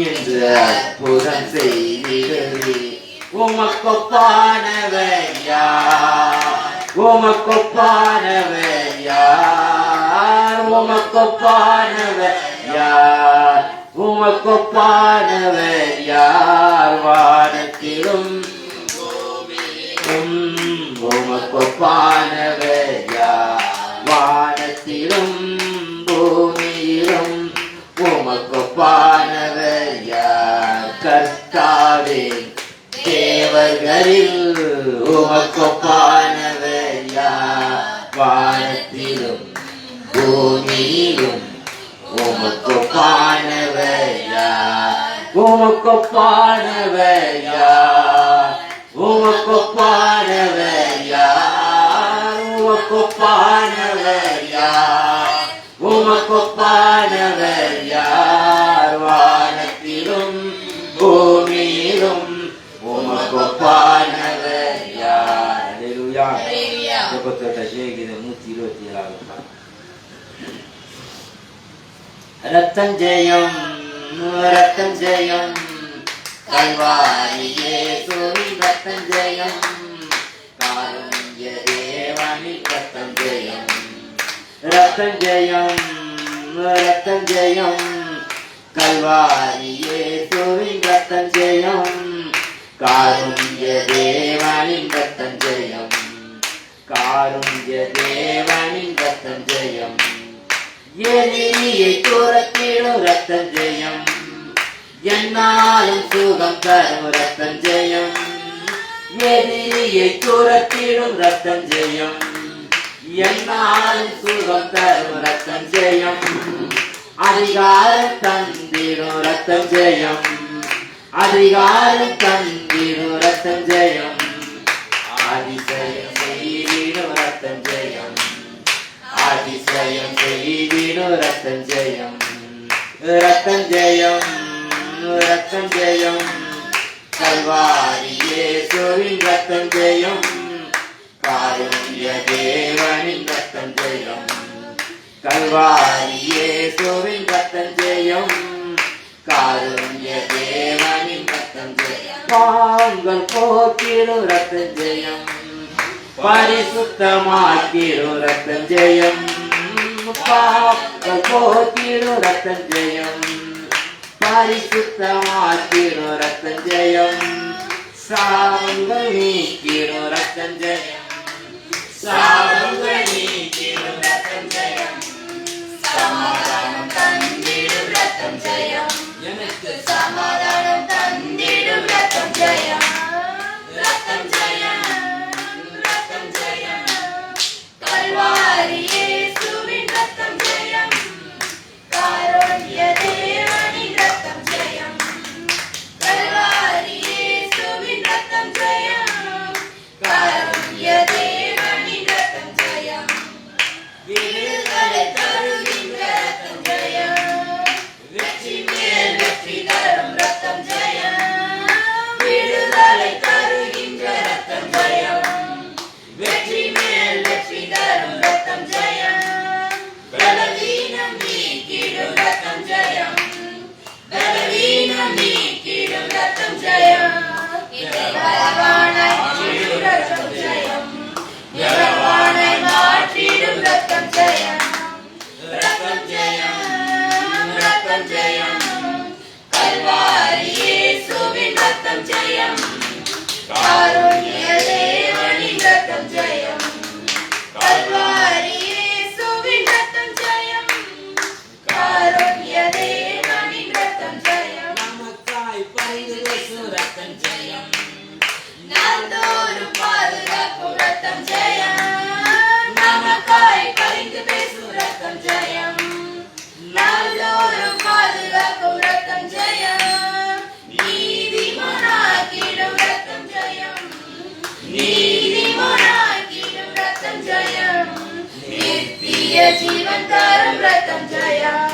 என்று அற்புதம் செய்திடுவே. உமக்கொப்பானவர் யார்? உமக்கொப்பானவர் யார்? உமக்கொப்பானவர் யார்? உமக்கொப்பானவர் யார்? வானத்திலும் உமக்கொப்பானவர் யார்? வானத்திலும் பூமியிலும் உமக்கொப்பானவர் யார்? கர்த்தாவே தேவர்களில் உமக்கொப்பானவர் யார்? வானத்திலும் பூமியிலும் உமக்கொப்பானவர் யார்? உமக்கொப்பானவர் யார்? உமக்கொப்பானவர் யார்? உமக்கொப்பானவர் யார்? உமக்கொப்பானவர் யார்? வானத்திலும் பூமியிலும் உமக்கொப்பானவர் யார்? அல்லேலூயா. 127 ரத்தம் ஜெயம் ரத்தம் ஜெயம் கல்வாரி இயேசுவின் ரத்தம் ஜெயம் காருண்ய தேவனின் ரத்தம் ஜெயம் ரத்தம் ஜெயம் ரத்தம் ஜெயம் கல்வாரி இயேசுவின் ரத்தம் ஜெயம் காருண்ய தேவனின் ரத்தம் ஜெயம் காருண்ய தேவனின் ரத்தம் ஜெயம் எதிரியை துரத்திடும் ரத்தம் ஜெயம் என்னாலும் சுகம் தரும் ரத்தம் ஜெயம் எதிரியை துரத்திடும் ரத்தம் ஜெயம் என்னாலும் சுகம் தரும் ரத்தம் ஜெயம் அதிகாரம் தந்திடும் ரத்தம் ஜெயம் அதிகாரம் தந்திடும் ரத்தம் ஜெயம் அதிசயம் செய்திடும் ரத்தம் ஜெயம் அதிசயம் செய்திடும் ரத்தம் ஜெயம் ரத்தம் ஜெயம் ரத்தம் ஜெயம் கல்வாரி இயேசுவின் ரத்தம் ஜெயம் காருண்ய தேவனின் ரத்தம் ஜெயம் கல்வாரி இயேசுவின் ரத்தம் ஜெயம் காருண்ய தேவனின் ரத்தம் ஜெயம் பாவங்கள் போக்கிடும் ரத்தம் ஜெயம் பரிசுத்தமாக்கிடும் ரத்தம் ஜெயம் பாவங்கள் போக்கிடும் ரத்தம் ஜெயம் பரிசுத்தமாக்கிடும் ரத்தம் ஜெயம் சாவங்கள் நீக்கிடும் ரத்தம் ஜெயம் சாவங்கள் நீக்கிடும் ரத்தம் ஜெயம் சமாதானம் தந்திடும் ரத்தம் ஜெயம் எனக்கு சமாதானம் தந்திடும் ரத்தம் ஜெயம் ரத்தம் ஜெயம் ரத்தம் ஜெயம் கல்வாரி இயேசுவின் ரத்தம் ஜெயம் காருண்ய தேவனின் ரத்தம் ஜெயம் கல்வாரி இயேசுவின் ரத்தம் ஜெயம் காருண்ய தேவனின் ரத்தம் ஜெயம் விடுதலை தருகின்ற ரத்தம் ஜெயம் வெற்றி மேல் வெற்றி தரும் ரத்தம் ஜெயம் விடுதலை தருகின்ற ரத்தம் ஜெயம் வெற்றி மேல் வெற்றி தரும் ரத்தம் ஜெயம் பலவீனம் நீக்கிடும் ரத்தம் ஜெயம் பலவீனம் நீக்கிடும் ரத்தம் ஜெயம் பலவானை மாற்றிடும் ரத்தம் ஜெயம் பலவானை மாற்றிடும் ரத்தம் ஜெயம் ரத்தம் ஜெயம் ரத்தம் ஜெயம் கல்வாரி இயேசுவின் ரத்தம் ஜெயம் காருண்ய தேவனின் ரத்தம் ஜெயம் கல்வாரி இயேசுவின் ரத்தம் ஜெயம் காருண்ய தேவனின் ரத்தம் ஜெயம் நமக்காய் பரிந்து பேசும் ரத்தம் ஜெயம் நாள்தோறும் பாதுகாக்கும் ரத்தம் ஜெயம் நமக்காய் பரிந்து பேசும் ரத்தம் ஜெயம் நாள்தோறும் பாதுகாக்கும் ரத்தம் ஜெயம் நீதிமானாக்கிடும் ரத்தம் ஜெயம் நீதிமானாக்கிடும் ரத்தம் ஜெயம் நித்திய ஜீவன் தரும் ரத்தம் ஜெயம்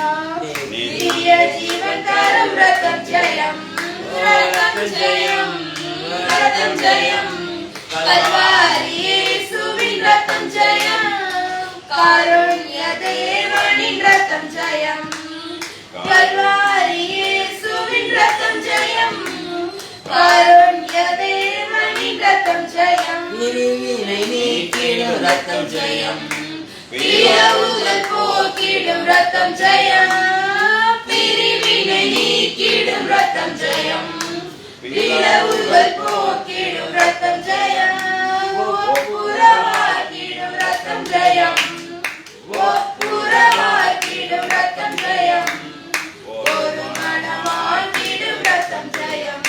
நித்திய ஜீவன் தரும் ரத்தம் ஜெயம் ரத்தம் ஜெயம் ரத்தம் ஜெயம் கல்வாரி இயேசுவின் ரத்தம் ஜெயம் காருண்ய தேவனின் ரத்தம் ஜெயம் கல்வாரி இயேசுவின் பிரிவினை நீக்கிடும் ரத்தம் ஜெயம். பிளவுகள் போக்கிடும் ரத்தம் ஜெயம். பிரிவினை நீக்கிடும் ரத்தம் ஜெயம். பிளவுகள் போக்கிடும் ரத்தம் ஜெயம். ஒப்புரவாக்கிடும் ரத்தம் ஜெயம். ஒப்புரவாக்கிடும் ரத்தம் ஜெயம். ஒரு மனமாக்கிடும் ரத்தம் ஜெயம்.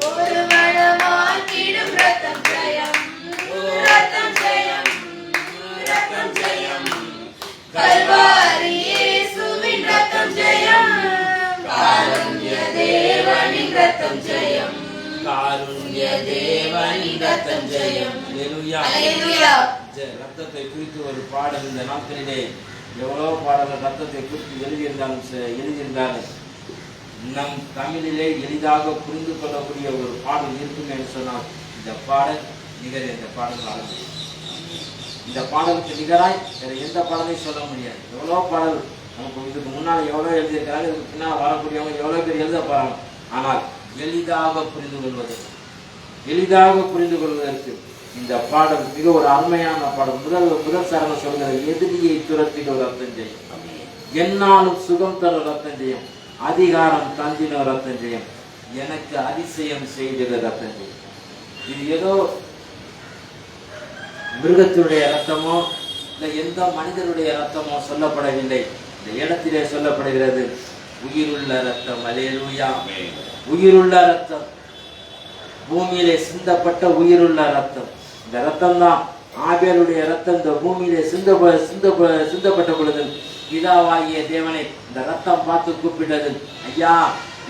ஒரு மனமாக்கிடும் ரத்தம் ஜெயம். ரத்தம் ஜெயம். ரத்தம் ஜெயம். கல்வாரி இயேசுவின் ரத்தம் ஜெயம். காருண்ய தேவனின் ரத்தம் ஜெயம். காருண்ய தேவனின் ரத்தம் ஜெயம். அல்லேலூயா. ரத்தத்தை குறித்து ஒரு பாடல் இந்த நாட்களிலே எவ்வளவு பாடல்கள் ரத்தத்தை குறித்து எழுதியிருந்தாலும் நம் தமிழிலே எளிதாக புரிந்து கொள்ளக்கூடிய ஒரு பாடல் இருக்கும் என்று சொன்னால் இந்த பாடல் நிகர் என்ற பாடல் ஆரம்பி. இந்த பாடலுக்கு நிகராய் வேற எந்த பாடலையும் சொல்ல முடியாது. எவ்வளோ பாடல் நமக்கு இதுக்கு முன்னால் எவ்வளோ எழுதியிருக்கிறாங்க, இதுக்கு பின்னால் வரக்கூடியவங்க எவ்வளோ பேர் எழுத போறாங்க. ஆனால் எளிதாக புரிந்து கொள்வதற்கு இந்த பாடல் மிக ஒரு அருமையான பாடல். முதல் சரணம் சொல்கிறது, எதிரியை துரத்தின ரத்தம் ஜெயம். என்னாலும் சுகம் தர ரத்தம் ஜெயம். அதிகாரம் தந்தின ரத்தம் ஜெயம். எனக்கு அதிசயம் செய்திட ரத்தம் ஜெயம். இது ஏதோ மிருகத்தினுடைய ரத்தமோ இல்லை எந்த மனிதனுடைய ரத்தமோ சொல்லப்படவில்லை. இந்த இடத்திலே சொல்லப்படுகிறது உயிருள்ள ரத்தம். அல்லேலூயா. உயிருள்ள ரத்தம், பூமியிலே சிந்தப்பட்ட உயிருள்ள ரத்தம். இந்த ரத்தம் தான் ஆபேலுடைய ரத்தம் இந்த பூமியிலே சிந்தப்பட்ட பொழுது பிதாவாகிய தேவனை இந்த ரத்தம் பார்த்து கூப்பிட்டது, ஐயா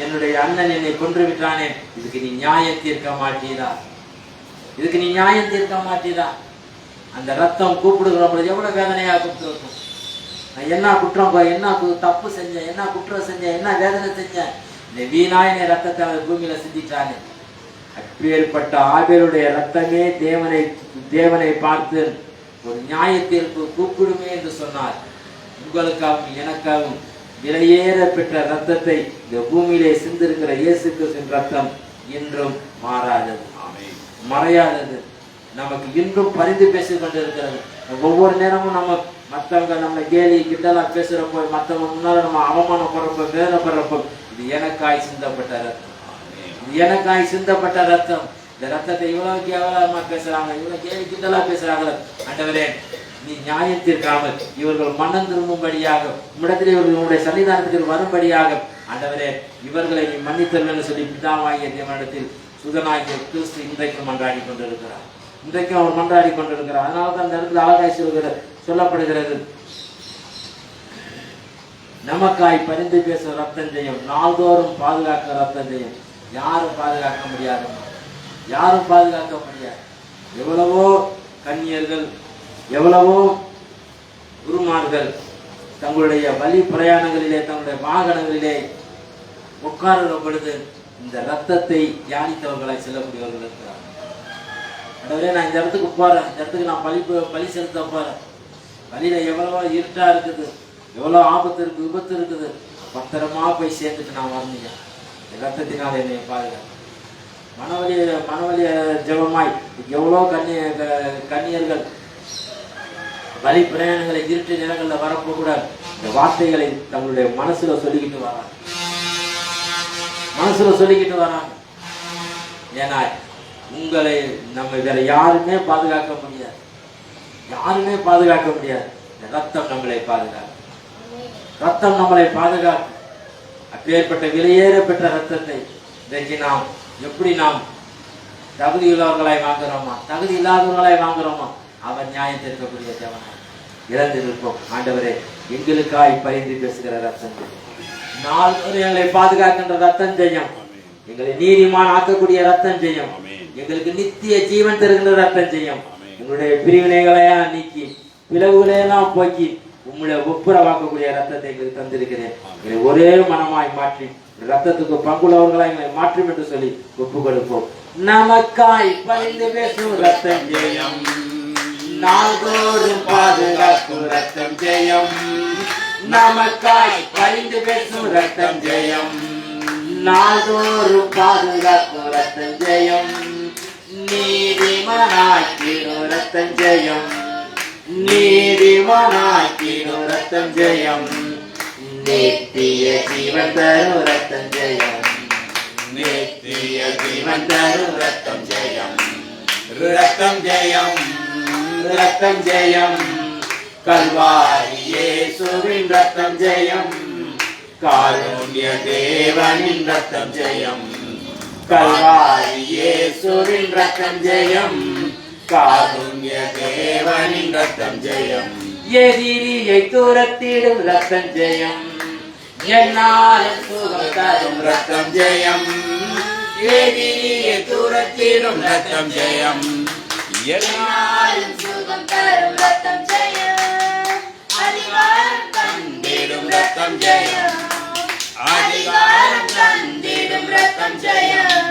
என்னுடைய அண்ணன் என்னை கொன்று விட்டானே, இதுக்கு நீ நியாயம் தீர்க்க மாட்டீரா? இதுக்கு நீ நியாயம் தீர்க்க மாட்டீரா? அந்த ரத்தம் கூப்பிடுகிற பொழுது எவ்வளவு வேதனையா கொடுத்துருக்கும். நான் என்ன குற்றம், என்ன தப்பு செஞ்சேன், என்ன குற்றம் செஞ்சேன், என்ன வேதனை செஞ்சேன், இந்த வீணாயின ரத்தத்தை பூமியில சிந்திட்டானே. அப்பேற்பட்ட ஆபேலுடைய ரத்தமே தேவனை பார்த்து ஒரு நியாயத்திற்கு கூப்பிடுமே என்று சொன்னார். உங்களுக்காகவும் எனக்காகவும் விலையேற பெற்ற ரத்தத்தை இந்த பூமியிலே சிந்திருக்கிற இயேசு கிறிஸ்துவின் ரத்தம் இன்றும் மாறாதது, மறையாதது, நமக்கு இன்றும் பரிந்து பேசிக் கொண்டிருக்கிறது. ஒவ்வொரு நேரமும் நம்ம மற்றவங்க நம்ம கேலி கிட்டலா பேசுறப்போ, மற்றவங்க முன்னால நம்ம அவமானப்படுறப்போ, வேதனைப்படுறப்போ, இது எனக்காய் சிந்தப்பட்ட ரத்தம், இது எனக்காய் சிந்தப்பட்ட ரத்தம். இந்த ரத்தத்தை இவ்வளவு கேவலமா பேசுறாங்க, இவ்வளவு கேலி கிட்டலா பேசுறாங்க. ஆண்டவரே, நீ நியாயம் தீர்க்காமல் இவர்கள் மனம் திரும்பும்படியாக, உம்மிடத்தில் இவர்களுடைய சன்னிதானத்துக்கு வரும்படியாக ஆண்டவரே இவர்களை நீ மன்னித்தருன்னு சொல்லி பிதாவாகிய தேவனிடத்தில் சுதனாகிய கிறிஸ்து இன்றைக்கும் மன்றாடி கொண்டிருக்கிறார். இன்றைக்கும் அவர் மன்றாடி கொண்டிருக்கிறார். அதனால்தான் அந்த இடத்துல அழகாய் சொல்லப்படுகிறது, நமக்காய் பரிந்து பேசும் ரத்தம் ஜெயம், நாள்தோறும் பாதுகாக்க ரத்தம் ஜெயம். யாரும் பாதுகாக்க முடியாது, யாரும் பாதுகாக்க முடியாது. எவ்வளவோ கன்னியர்கள், எவ்வளவோ குருமார்கள் தங்களுடைய வழி பிரயாணங்களிலே, தங்களுடைய வாகனங்களிலே உட்காருகிற பொழுது இந்த ரத்தத்தை தியானித்தவர்களாய் செல்லக்கூடியவர்கள் இருக்கிறார். அதாவது நான் இந்த இடத்துக்கு போறேன், இந்த இடத்துக்கு நான் பலி செலுத்த போறேன், வழியில எவ்வளவோ இருட்டா இருக்குது, எவ்வளோ ஆபத்து இருக்கு, விபத்து இருக்குது, பத்திரமா போய் சேர்ந்துட்டு நான் வரணுங்க. ரத்தத்தினால் என்னை பாதுகாக்க மனவழிய ஜெபமாய் எவ்வளோ கன்னியர்கள் வழி பிரயாணங்களை இருட்டு நிலங்கள்ல வரப்போ கூட இந்த வார்த்தைகளை தங்களுடைய மனசுல சொல்லிக்கிட்டு வராங்க. ஏன்னா உங்களை நம்ம வேற யாருமே பாதுகாக்க முடியாது, யாருமே பாதுகாக்க முடியாது. இந்த ரத்தம் நம்மளை பாதுகாக்கும், ரத்தம் நம்மளை பாதுகாக்கும். அப்பேற்பட்ட விலையேற பெற்ற ரத்தத்தை இன்றைக்கு நாம் எப்படி நாம் தகுதியுள்ளவர்களாய் வாங்குறோமா, தகுதி இல்லாதவர்களாய் வாங்குறோமா, அவர் நியாயம் தீர்க்கக்கூடிய தேவனாய் இறந்து நிற்போம். ஆண்டவரே, எங்களுக்காய் பரிந்து பேசுகிற ரத்தம், நாள்களை பாதுகாக்கின்ற ரத்தம் ஜெயம், எங்களை நீதிமான் ஆக்கக்கூடிய ரத்தம் ஜெயம், எங்களுக்கு நித்திய ஜீவன் தருகின்ற ரத்தம் ஜெயம். எங்களுடைய பிரிவினைகளையெல்லாம் நீக்கி பிளவுகளையெல்லாம் போக்கி உங்களுடைய ஒப்புரவாக்கக்கூடிய ரத்தத்தை எங்களுக்கு தந்திருக்கிறேன். எங்களை ஒரே மனமாய் மாற்றி ரத்தத்துக்கு பங்குள்ளவர்களாய் எங்களை மாற்றும் என்று சொல்லி ஒப்பு கொடுப்போம். நமக்காய் பரிந்து பேசும் ரத்தம் ஜெயம், நாள்தோறும் பாதுகாக்கும் ரத்தம் ஜெயம். நமக்காய் பரிந்து பேசும் ரத்தம் ஜெயம், நாள்தோறும் பாதுகாக்கும் ரத்தம் ஜெயம். நீதிமானாக்கிடும் ரத்தம் ஜெயம், நீதிமானாக்கிடும் ரத்தம் ஜெயம், நித்திய ஜீவன் தரும் ரத்தம் ஜெயம், நித்திய ஜீவன் தரும் ரத்தம் ஜெயம், ரத்தம் ஜெயம், ரத்தம் ஜெயம், கல்வாரி இயேசுவின் ரத்தம் ஜெயம், காருண்ய தேவனின் ரத்தம் ஜெயம், கல்வாரி இயேசுவின் ரத்தம் ஜெயம், காருண்ய தேவனின் ரத்தம் ஜெயம், எதிரியை துரத்திடும் ரத்தம் ஜெயம், என்னாலும் சுகம் தரும் ரத்தம் ஜெயம், எதிரியை துரத்திடும் ரத்தம் ஜெயம், என்னாலும் சுகம் தரும் ரத்தம் ஜெயம், அதிகாரம் தந்திடும் ரத்தம் ஜெயம், அதிகாரம் தந்திடும் ரத்தம் ஜெயம்,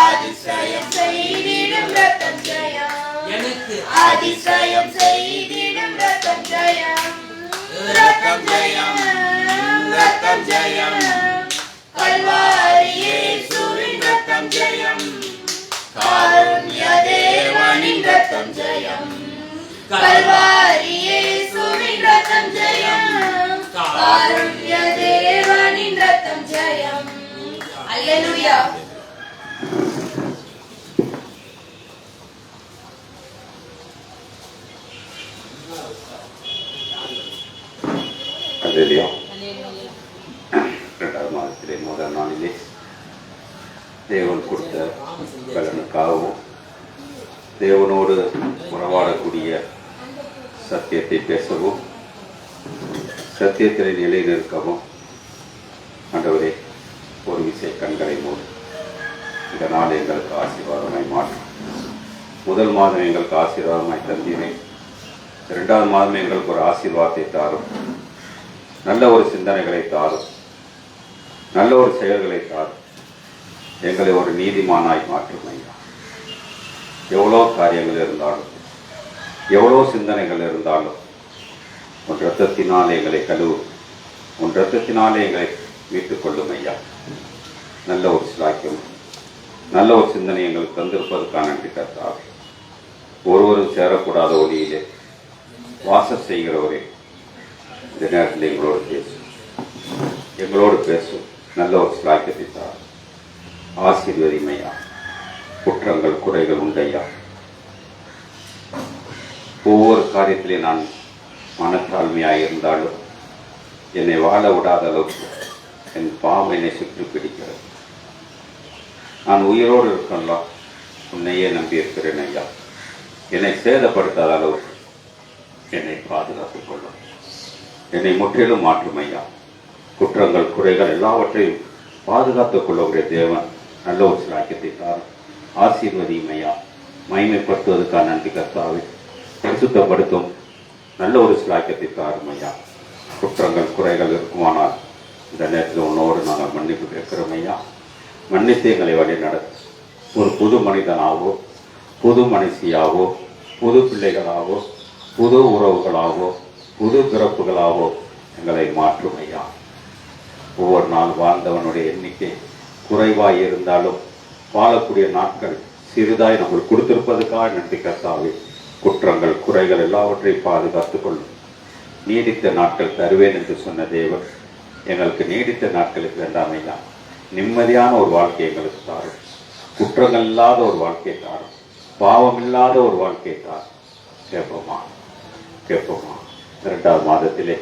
அதிசயம் செய்திடும் ரத்தம் ஜெயம், எனக்கு அதிசயம் செய்திடும் ரத்தம் ஜெயம், ரத்தம் ஜெயம், ரத்தம் ஜெயம், கல்வாரி இயேசுவின் ரத்தம் ஜெயம், காருண்ய தேவனின் ரத்தம் ஜெயம், கல்வாரி இயேசுவின் ரத்தம் ஜெயம், காருண்ய தேவனின் ரத்தம் ஜெயம். அல்லேலூயா. அல்லேலூயா. இரண்டாவது மாதத்திலே முதல் நாளிலே தேவன் கொடுத்த பலனுக்காகவும் தேவனோடு உறவாடக்கூடிய சத்தியத்தை பேசவும் சத்தியத்திலே நிலை நிற்கவும் ஆண்டவரே ஒரு விசை கண்களை மூடி இந்த நாள் எங்களுக்கு ஆசீர்வாதமாய் மாற்றும். முதல் மாதம் எங்களுக்கு ஆசீர்வாதமாய் தந்தீரேன். இரண்டாவது மாதம் எங்களுக்கு ஒரு ஆசீர்வாதத்தை தாரும், நல்ல ஒரு சிந்தனைகளை தாரும், நல்ல ஒரு செயல்களை தாரும். எங்களை ஒரு நீதிமானாய் மாற்றும் ஐயா. எவ்வளோ காரியங்கள் இருந்தாலும், எவ்வளோ சிந்தனைகள் இருந்தாலும், உன் இரத்தத்தினால் எங்களை கழுவு, உன் இரத்தத்தினாலே எங்களை மீட்டுக் கொள்ளும் ஐயா. நல்ல ஒரு சிலாக்கியம், நல்ல ஒரு சிந்தனை எங்களுக்கு தந்திருப்பதற்கான நன்றி கர்த்தாவே. ஒருவரும் சேரக்கூடாத ஒளியிலே வாசம் செய்கிறவரே, இந்த நேரத்தில் எங்களோடு பேசும், எங்களோடு பேசும். நல்ல ஒரு சிலாக்கியத்தை தார். ஆசீர்வதிமையா. குற்றங்கள் குறைகள் உண்டையா. ஒவ்வொரு காரியத்திலே நான் மனத்தாழ்மையாக இருந்தாலும் என்னை வாழ விடாத அளவுக்கு என் பாவம் என்னை சுற்றி பிடிக்கிறது. நான் உயிரோடு இருக்கலாம், உன்னையே நம்பி இருக்கிறேன் ஐயா. என்னை சேதப்படுத்தாத அளவுக்கு என்னை பாதுகாத்துக் கொள்ளும். என்னை முற்றிலும் மாற்றும் ஐயா. குற்றங்கள் குறைகள் எல்லாவற்றையும் பாதுகாத்துக் கொள்ளக்கூடிய தேவன் நல்ல ஒரு சிலாக்கியத்தை தாரும். ஆசீர்வதியும் ஐயா. மகிமைப்படுத்துவதற்கான நன்றி கர்த்தாவே. பரிசுத்தப்படுத்தும் நல்ல ஒரு சிலாக்கியத்தை தாரும் ஐயா. குற்றங்கள் குறைகள் இருக்குமானால் இந்த நேரத்தில் உன்னோடு நாங்கள் மன்னிப்பு கேட்கிறோம் ஐயா. மன்னித்து எங்களை வழி நடத்து. ஒரு புது மனிதனாகவோ, புது மனுஷியாகவோ, புது பிள்ளைகளாகவோ, புது உறவுகளாகவோ, புது பிறப்புகளாகவோ எங்களை மாற்றும் ஐயா. ஒவ்வொரு நாள் வாழ்ந்தவனுடைய எண்ணிக்கை குறைவாய் இருந்தாலும் வாழக்கூடிய நாட்கள் சிறிதாய் நம்மளுக்கு கொடுத்திருப்பதற்காக நன்றி கர்த்தாவே. குற்றங்கள் குறைகள் எல்லாவற்றையும் பாதுகாத்துக் கொள்ளும். நீடித்த நாட்கள் தருவேன் என்று சொன்ன தேவன் எங்களுக்கு நீடித்த நாட்களுக்கு வேண்டாம் ஐயா. நிம்மதியான ஒரு வாழ்க்கை எங்களுக்கு தாரும். குற்றங்கள் இல்லாத ஒரு வாழ்க்கை தாரும். பாவம் இல்லாத ஒரு வாழ்க்கை தாரும். கேட்போமா கேட்போமா. இரண்டாவது மாதத்திலே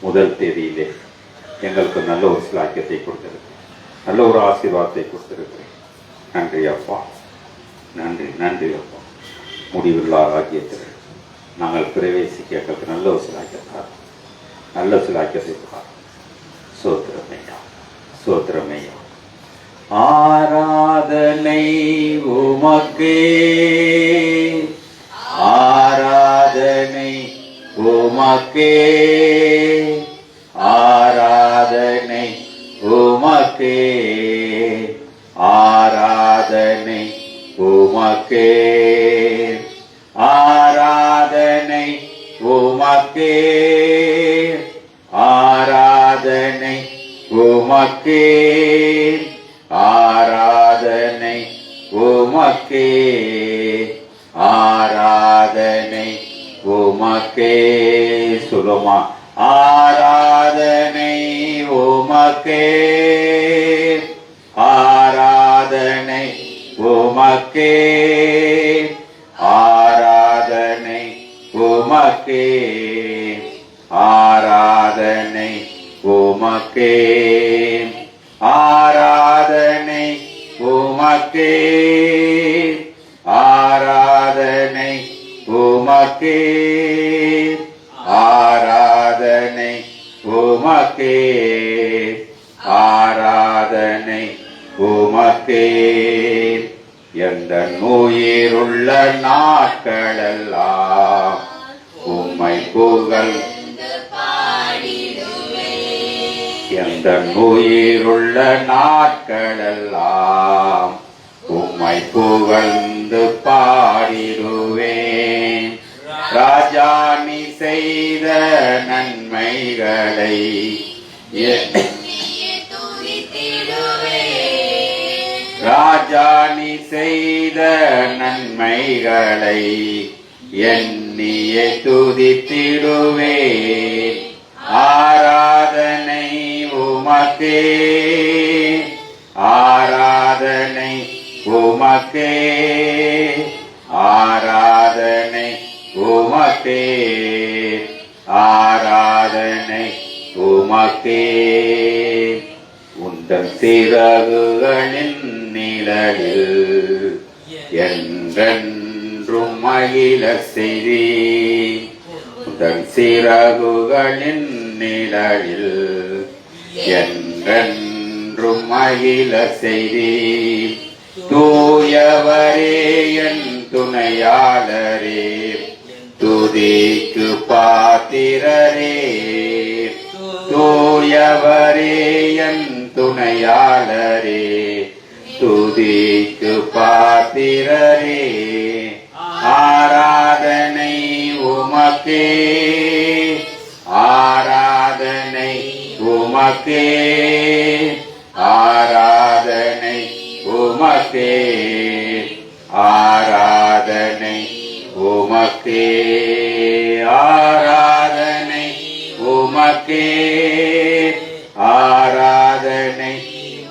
முதல் தேதியிலே எங்களுக்கு நல்ல ஒரு சிலாக்கியத்தை கொடுத்திருக்கிறேன், நல்ல ஒரு ஆசீர்வாதத்தை கொடுத்திருக்கிறேன். நன்றி அப்பா, நன்றி நன்றி அப்பா. முடிவில்லா ராஜ்யத்தில் நாங்கள் பிரவேசிக்க எங்களுக்கு நல்ல ஒரு சிலாக்கியத்தார், நல்ல சிலாக்கியத்தை தார். சோத்திரமையா சோத்திரமையா. ஆராதனை உமக்கே, ஆராதனை உமக்கே, ஆராதனை உமக்கே, ஆராதனை உமக்கே, ஆராதனை உமக்கே, ஆராதனை உமக்கே, ஆராதனை உமக்கே. உமக்கே சுகமா ஆராதனை உமக்கே ஆராதனை உமக்கே ஆராதனை உமக்கே ஆராதனை உமக்கே ஆராதனை உமக்கே ஆராதனை உமக்கே ஆராதனை உமக்கே ஆராதனை உமக்கே எந்த உயிருள்ள நாட்களெல்லாம் உம்மை புகழ் எந்த உயிருள்ள நாட்களெல்லாம் உம்மை புகழ்ந்து பாடிடுவேன் ராஜா நீ செய்த நன்மைகளை ராஜா நீ செய்த நன்மைகளை எண்ணியே துதித்திடுவேன் ஆராதனை உமக்கே ஆராதனை உமக்கே ஆராதனை உமக்கே ஆராதனை உமக்கே உந்தன் சிறகுகளின் நிழலில் என்றென்றும் மகிழ செய்தி உந்தன் சிறகுகளின் நிழலில் என்றென்றும் மகிழ செய்தி தூயவரே என் துணையாளரே துதிக்கு பாத்திரரே தூயவரே என் துணையாளரே துதிக்கு பாத்திரரே ஆராதனை உமக்கே ஆராதனை உமக்கே ஆராதனை உமக்கே ஆராதனை உமக்கே ஆராதனை உமக்கே ஆராதனை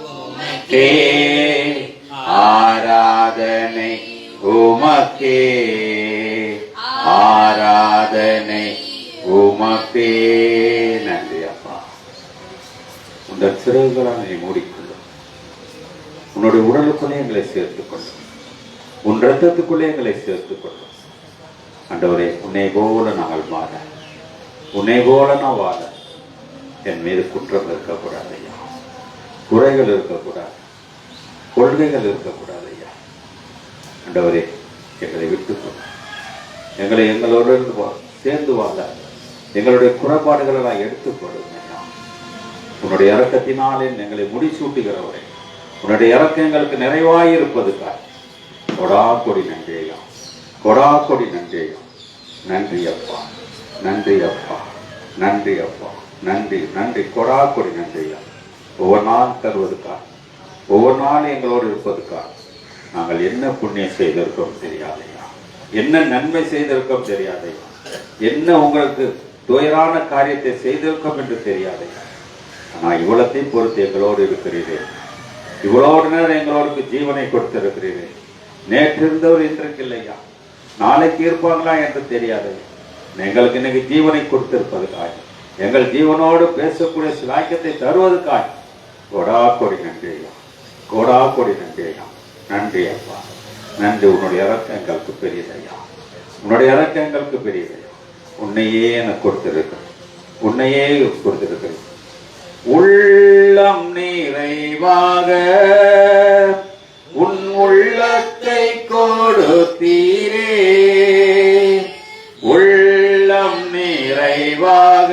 உமக்கே ஆராதனை உமக்கே ஆராதனை உமக்கே நன்றி அப்பா உங்கள் சிறகுகளால் நீ மூடிக்கொள்ளும் உன்னுடைய உடலுக்குள்ளே எங்களை சேர்த்துக் கொள்ளும் உன் ரத்தத்துக்குள்ளே எங்களை சேர்த்துக் கொள்ளும் ஆண்டவரே உன்னை போல நாங்கள் மாற உன்னை போல நான் வாழ என் மீது குற்றம் இருக்கக்கூடாது ஐயா குறைகள் இருக்கக்கூடாது கொள்கைகள் இருக்கக்கூடாது ஐயா ஆண்டவரே எங்களை விட்டுக்கொள்ள எங்களை எங்களோடு சேர்ந்து வாழ எங்களுடைய குறைபாடுகளை நான் எடுத்துக்கொள்ளும் ஐயா உன்னுடைய இறக்கத்தினாலே எங்களை முடிசூட்டுகிறவரே உன்னுடைய இறக்கம் எங்களுக்கு நிறைவாயிருப்பதுக்காக கொடா கொடி நன்றி ஐயா கொடா கொடி நன்றி ஐயா நன்றி அப்பா நன்றி அப்பா நன்றி அப்பா நன்றி நன்றி கொடா கொடி நன்றி ஐயா ஒவ்வொரு நாள் தருவதுக்காக ஒவ்வொரு நாள் எங்களோடு இருப்பதுக்காக நாங்கள் என்ன புண்ணியம் செய்திருக்கோம் தெரியாதையா என்ன நன்மை செய்திருக்கோம் தெரியாதையா என்ன உங்களுக்கு துயரான காரியத்தை செய்திருக்கோம் என்று தெரியாதையா ஆனால் இவ்வளத்தையும் பொறுத்து எங்களோடு இருக்கிறீரே இவ்வளோடு நேரம் எங்களோடு ஜீவனை கொடுத்திருக்கிறீரே நேற்று இருந்தவர் இன்றைக்கு இல்லையா நாளைக்கு இருப்பாங்களா என்று தெரியாது எங்களுக்கு இன்னைக்கு ஜீவனை கொடுத்திருப்பதுக்காக எங்கள் ஜீவனோடு பேசக்கூடிய சிலாக்கியத்தை தருவதற்காக கொடா கொடி நன்றி ஐயா கொடா கொடி நன்றி ஐயா நன்றி அப்பா நன்றி உன்னுடைய இறக்கம் எங்களுக்கு பெரியதையா உன்னுடைய இறக்கம் எங்களுக்கு பெரியதையா உன்னையே எனக்கு கொடுத்திருக்கிறேன் உன்னையே கொடுத்திருக்கிறேன் உள்ளம் நிறைவாக உன் உள்ளத்தை கொடுத்தீரே உள்ளம் நிறைவாக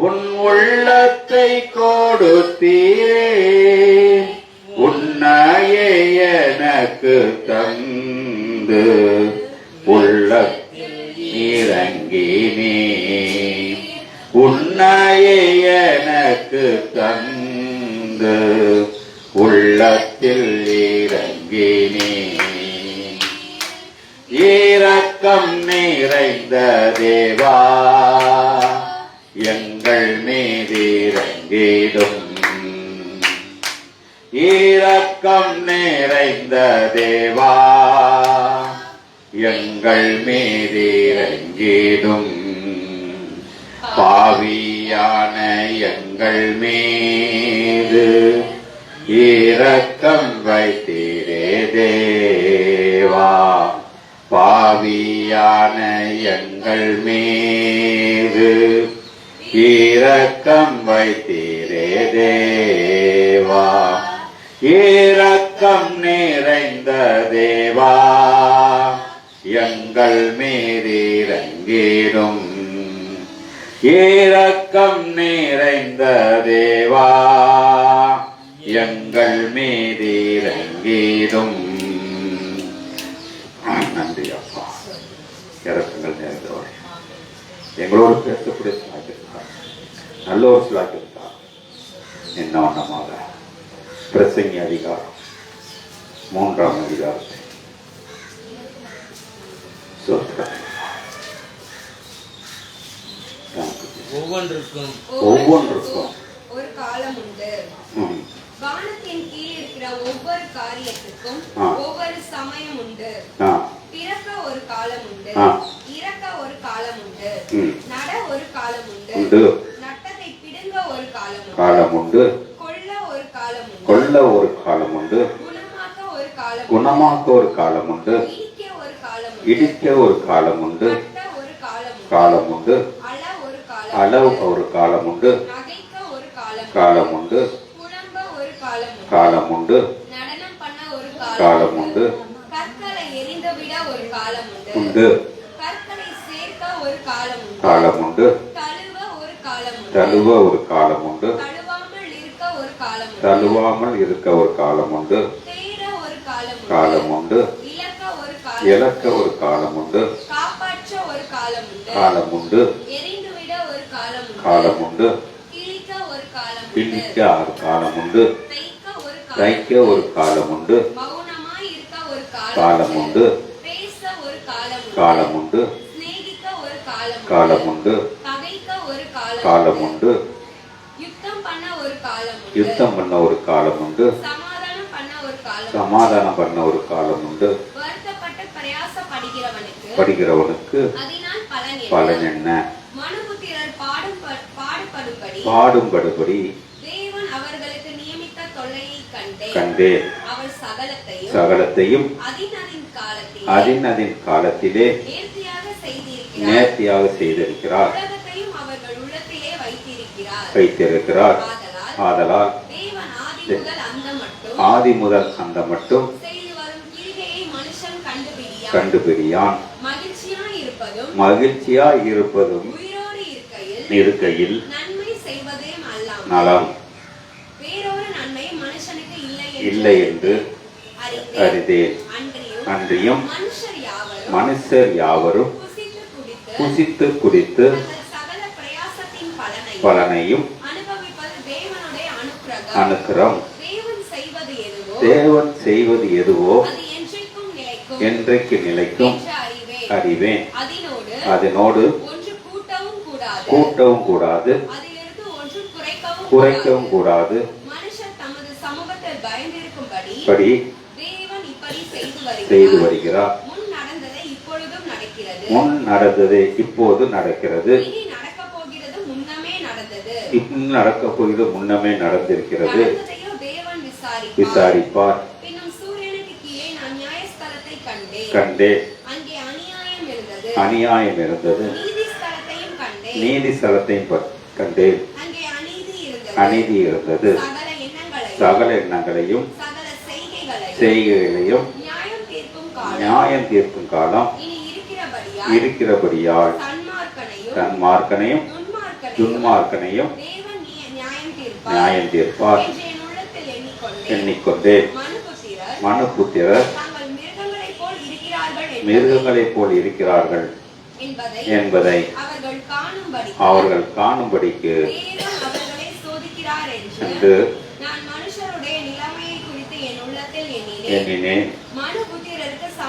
உன் உள்ளத்தை கொடுத்தீரே உன்னையே எனக்கு தந்து உள்ளத்தில் இறங்கினே உன்னையே எனக்கு தந்து உள்ளத்தில் இறங்கினே இரக்க இரக்கம் நிறைந்த தேவா எங்கள் மீதிறங்கிடும். இரக்கம் நிறைந்த தேவா எங்கள் மீதிறங்கிடும். பாவியான எங்கள் மீது இரக்கம் வைத்தீரே தேவா. பாவியான எங்கள் மீது இரக்கம் வைத்தீரே தேவா. இரக்கம் நிறைந்த தேவா எங்கள் மீதிறங்கிடும். இரக்கம் நிறைந்த தேவா எங்கள் மீதிறங்கிடும். நன்றி அப்பா. இரக்கங்கள் நிறைந்தவரே, எங்களோடு பேசக்கூடிய சிலாக்கியிருக்கார், நல்ல ஒரு சிலாக்கியிருக்கார். என்ன வண்ணமாக பிரசங்கி அதிகாரம் 3ஆம் அதிகாரத்தை சொல்கிறேன். ஒவ்வொன்றுக்கும் ஒரு காலம் உண்டு. வானத்தின் கீழ் இருக்கிற ஒவ்வொரு காரியத்துக்கும் ஒவ்வொரு சமயம் உண்டு. பிறக்க ஒரு காலம் உண்டு, இறக்க ஒரு காலம் உண்டு, நட ஒரு காலம் உண்டு, நட்டத்தை பிடுங்க ஒரு காலம் உண்டு, கொல்ல ஒரு காலம் உண்டு, குணமாக்க ஒரு காலம் உண்டு, இடிக்க ஒரு காலம் உண்டு, அள ஒரு காலம் உண்டு, காலம் உண்டு, காலம் உண்டு, நடனம் பண்ண ஒரு காலம் உண்டு, கற்களை எரிந்து விட ஒரு காலம் உண்டு, கற்களை சேர்க்க ஒரு காலம் உண்டு, தழுவ ஒரு காலம் உண்டு, தழுவாமல் இருக்க ஒரு காலம் உண்டு, தேட ஒரு காலம் உண்டு, இழக்க ஒரு காலம் உண்டு, காப்பாற்ற ஒரு காலம் உண்டு, எரிந்துவிட ஒரு காலம் உண்டு, கிழிக்க ஒரு கிழிக்க ஒரு காலம் உண்டு, தைக்க ஒரு காலம் உண்டு, மௌனமாய் இருக்க ஒரு காலம் உண்டு, பேச ஒரு காலம் உண்டு, சிநேகிக்க ஒரு காலம் உண்டு, பகைக்க ஒரு காலம் உண்டு, யுத்தம் பண்ண ஒரு யுத்தம் பண்ண ஒரு காலம் உண்டு, சமாதானம் பண்ண ஒரு சமாதானம் பண்ண ஒரு காலம் உண்டு. வருத்தப்பட்டு பிரயாசப்படுகிறவனுக்கு படிக்கிறவனுக்கு அதனால் பலன் என்ன? மனுபுத்திரர் பாடும்படுபடி தேவன் அவர்களுக்கு நியமித்த தொல்லையை கண்டேன். அவர் சகலத்தையும் அதின் காலத்திலே நேர்த்தியாக செய்திருக்கிறார், அவர்கள் உள்ளத்திலே வைத்திருக்கிறார். ஆதலால் ஆதி முதல் அந்த மட்டும் கண்டுபிடியான். மகிழ்ச்சியாய் இருப்பதும் இருக்கையில் நலம் இல்லை என்று அறிந்தேன். அன்றியும் மனுஷர் யாவரும் புசித்து குடித்து பலனையும் அனுக்கிரம் தேவன் செய்வது எதுவோ என்றைக்கு நிலைக்கும் அறிவேன். அதனோடு கூட்டவும் கூடாது, குறைக்கவும் கூடாது. படி செய்து வருகிறார். முன் நடந்தது இப்போது நடக்கிறது, இன்னும் நடக்க போகிறது முன்னமே நடந்திருக்கிறது. விசாரிப்பார். கண்டேன், அநியாயம் இருந்தது. நீதி ஸ்தலத்தையும் கண்டேன், அநீதி இருந்தது. சகல எண்ணங்களையும் செய்கைகளையும் நியாயம் தீர்க்கும் காலம் இருக்கிறபடியால் தன்மார்க்கனையும் துன்மார்க்கனையும் நியாயம் தீர்ப்பார் எண்ணிக்கொண்டேன். மனுபுத்திரர் மிருகங்களைப் போல் இருக்கிறார்கள் என்பதை அவர்கள் காணும்படிக்கு என்று எண்ணினேன்.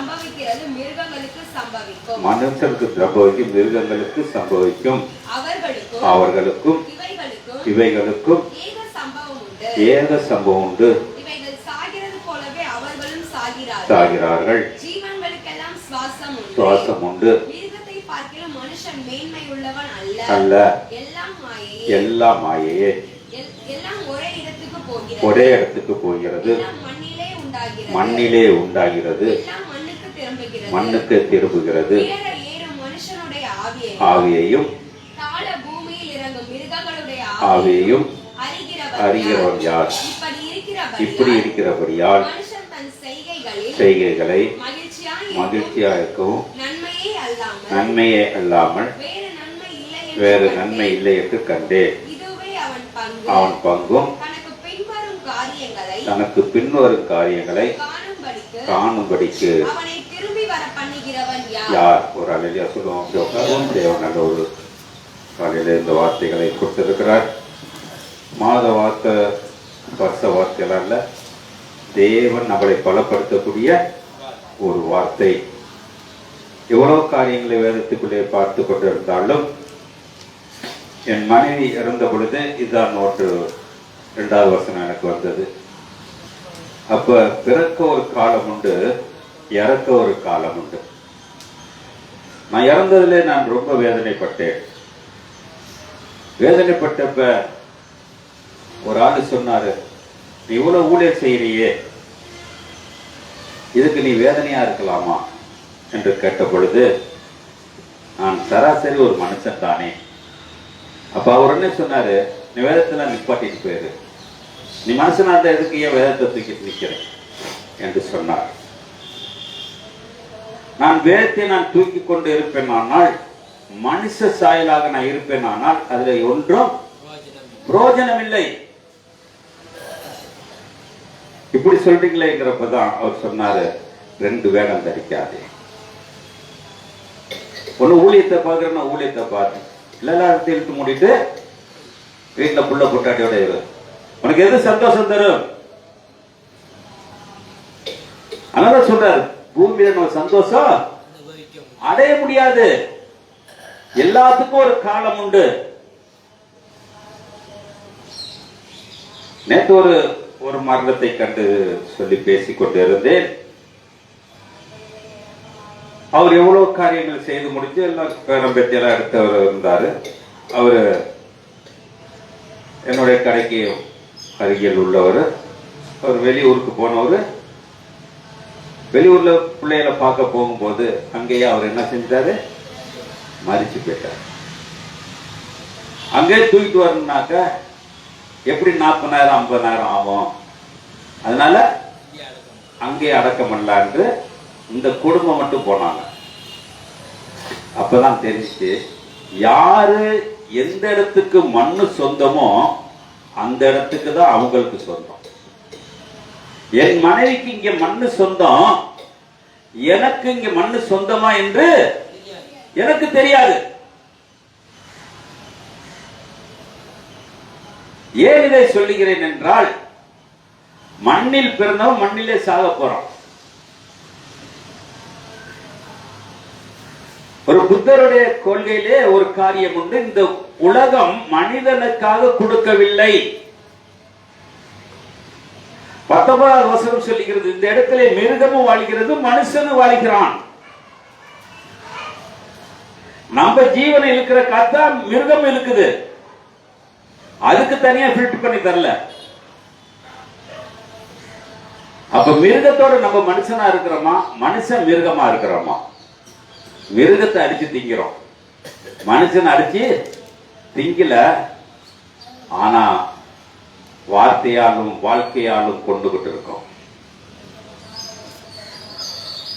சம்பவிக்கிறது மிருகங்களுக்கு சம்பவிக்கும். மனுஷனுக்கு சம்பவிக்கும் மிருகங்களுக்கு சம்பவிக்கும். அவர்களுக்கும் இவைகளுக்கும் ஏக சம்பவம் உண்டு. இவைகள் சாகிறது போலவே அவர்களும் சாகிறார்கள். ஜீவன்களுக்கெல்லாம் சுவாசம் உண்டு. மிருகத்தை பார்க்கிலும் மனுஷன் மேன்மை உள்ளவன் அல்ல. எல்லாம் மாயையே. எல்லாம் ஒரே இடத்துக்கு போகிறது. மண்ணிலே உண்டாகிறது. மண்ணுக்கு திரும்புகிறது. ஆவியையும் ஆவியையும் அறிகிறவன் யார்? இப்படி இருக்கிறபடியால் செய்கைகளை மகிழ்ச்சியாகவும் நன்மையே அல்லாமல் வேறு நன்மை இல்லை என்று கண்டேன். அவன் பங்கும் தனக்கு பின்வரும் காரியங்களை காணும்படிக்கு யார்? ஒரு அலையில சொல்லுவோம். தேவன் நல்ல ஒரு காலையில இந்த வார்த்தைகளை கொடுத்திருக்கிறார். மாத வார்த்தை வருஷ வார்த்தையெல்லாம் இல்ல, தேவன் நம்மளை பலப்படுத்தக்கூடிய ஒரு வார்த்தை. எவ்வளவு காரியங்களை வேதத்துக்குள்ளே பார்த்து கொண்டிருந்தாலும் என் மனைவி இறந்த பொழுது இதுதான் 2வது வசனம் எனக்கு வந்தது. அப்ப பிறக்க ஒரு காலம் உண்டு, இறக்க ஒரு காலம் உண்டு. நான் இறந்ததுல நான் ரொம்ப வேதனைப்பட்டேன். வேதனைப்பட்டப்ப ஒரு ஆளு சொன்னாரு, நீ இவ்வளவு ஊழியர் செய்யறியே, இதுக்கு நீ வேதனையா இருக்கலாமா என்று கேட்ட பொழுது நான் சராசரி ஒரு மனுஷன் தானே. அப்ப அவர் என்ன சொன்னாரு, நீ வேதத்துல நிப்பாட்டிட்டு போயிரு, நீ மனுஷனா இருந்தா எதுக்கு ஏன் வேதத்தை தூக்கிட்டு நிக்கிற என்று சொன்னார். நான் வேதத்தை நான் தூக்கி கொண்டு இருப்பேன், ஆனால் மனுஷ சாயலாக நான் இருப்பேன், ஆனால் அதுல ஒன்றும் பிரயோஜனம் இல்லை. இப்படி சொல்றீங்களேங்கிறப்பதான் அவர் சொன்னாரு, 2 வேடம் தரிக்காதே. ஒண்ணு ஊழியத்தை பாக்குறேன்னா ஊழியத்தை பாரு, எல்லாத்தையும் இழுத்து மூடிட்டு வீட்டுல புள்ள பொட்டாட்டியோட இரு. உனக்கு எது சந்தோஷம் தரும்? அதனால சொல்றாரு, பூமியில நம்ம சந்தோஷம் அடைய முடியாது. எல்லாத்துக்கும் ஒரு காலம் உண்டு. நேற்று ஒரு மரணத்தை கண்டு சொல்லி பேசிக் கொண்டு இருந்தேன். அவர் எவ்வளவு காரியங்கள் செய்து முடிச்சு எல்லாம் பேரம்பேத்தியெல்லாம் எடுத்தவர் இருந்தாரு. அவரு என்னுடைய கடைக்கு அருகில் உள்ளவர். அவர் வெளியூருக்கு போனவர். வெளியூர்ல பிள்ளைகளை பார்க்க போகும்போது அங்கேயே அவர் என்ன செஞ்சாரு, மறிச்சு போயிட்டார். அங்கே தூக்கிட்டு வரணும்னாக்க எப்படி 40,000 50,000 ஆகும். அதனால அங்கே அடக்கம் பண்ணலான்னு இந்த குடும்பம் மட்டும் போனாங்க. அப்பதான் தெரிஞ்சுச்சு, யாரு எந்த இடத்துக்கு மண்ணு சொந்தமோ அந்த இடத்துக்கு தான் அவங்களுக்கு சொந்தம். என் மனைவிக்கு இங்க மண்ணு சொந்தம், எனக்கு இங்க மண்ணு சொந்தமா என்று எனக்கு தெரியாது. ஏன் இதை சொல்லுகிறேன் என்றால், மண்ணில் பிறந்தவன் மண்ணிலே சாக போறான். ஒரு புத்தருடைய கொள்கையிலே ஒரு காரியம் உண்டு, இந்த உலகம் மனிதனுக்காக கொடுக்கவில்லை. 19வது வசனம் சொல்லுகிறது, இந்த இடத்துல மிருகமும் வாழ்கிறது, மனுஷனும் வாழ்கிறான். நம்ம ஜீவனை இருக்கிற காத்தா மிருகம் இருக்குது, அதுக்கு தனியா ஃபில்டர் பண்ணி தரல. அப்ப மிருகத்தோட நம்ம மனுஷனா இருக்கிறோமா, மனுஷன் மிருகமா இருக்கிறோமா? மிருகத்தை அடிச்சு திங்கிறோம், மனுஷன் அடிச்சு திங்கல. ஆனா வார்த்தையாலும் வாழ்க்கையாலும் கொண்டுகிட்டு இருக்கோம்.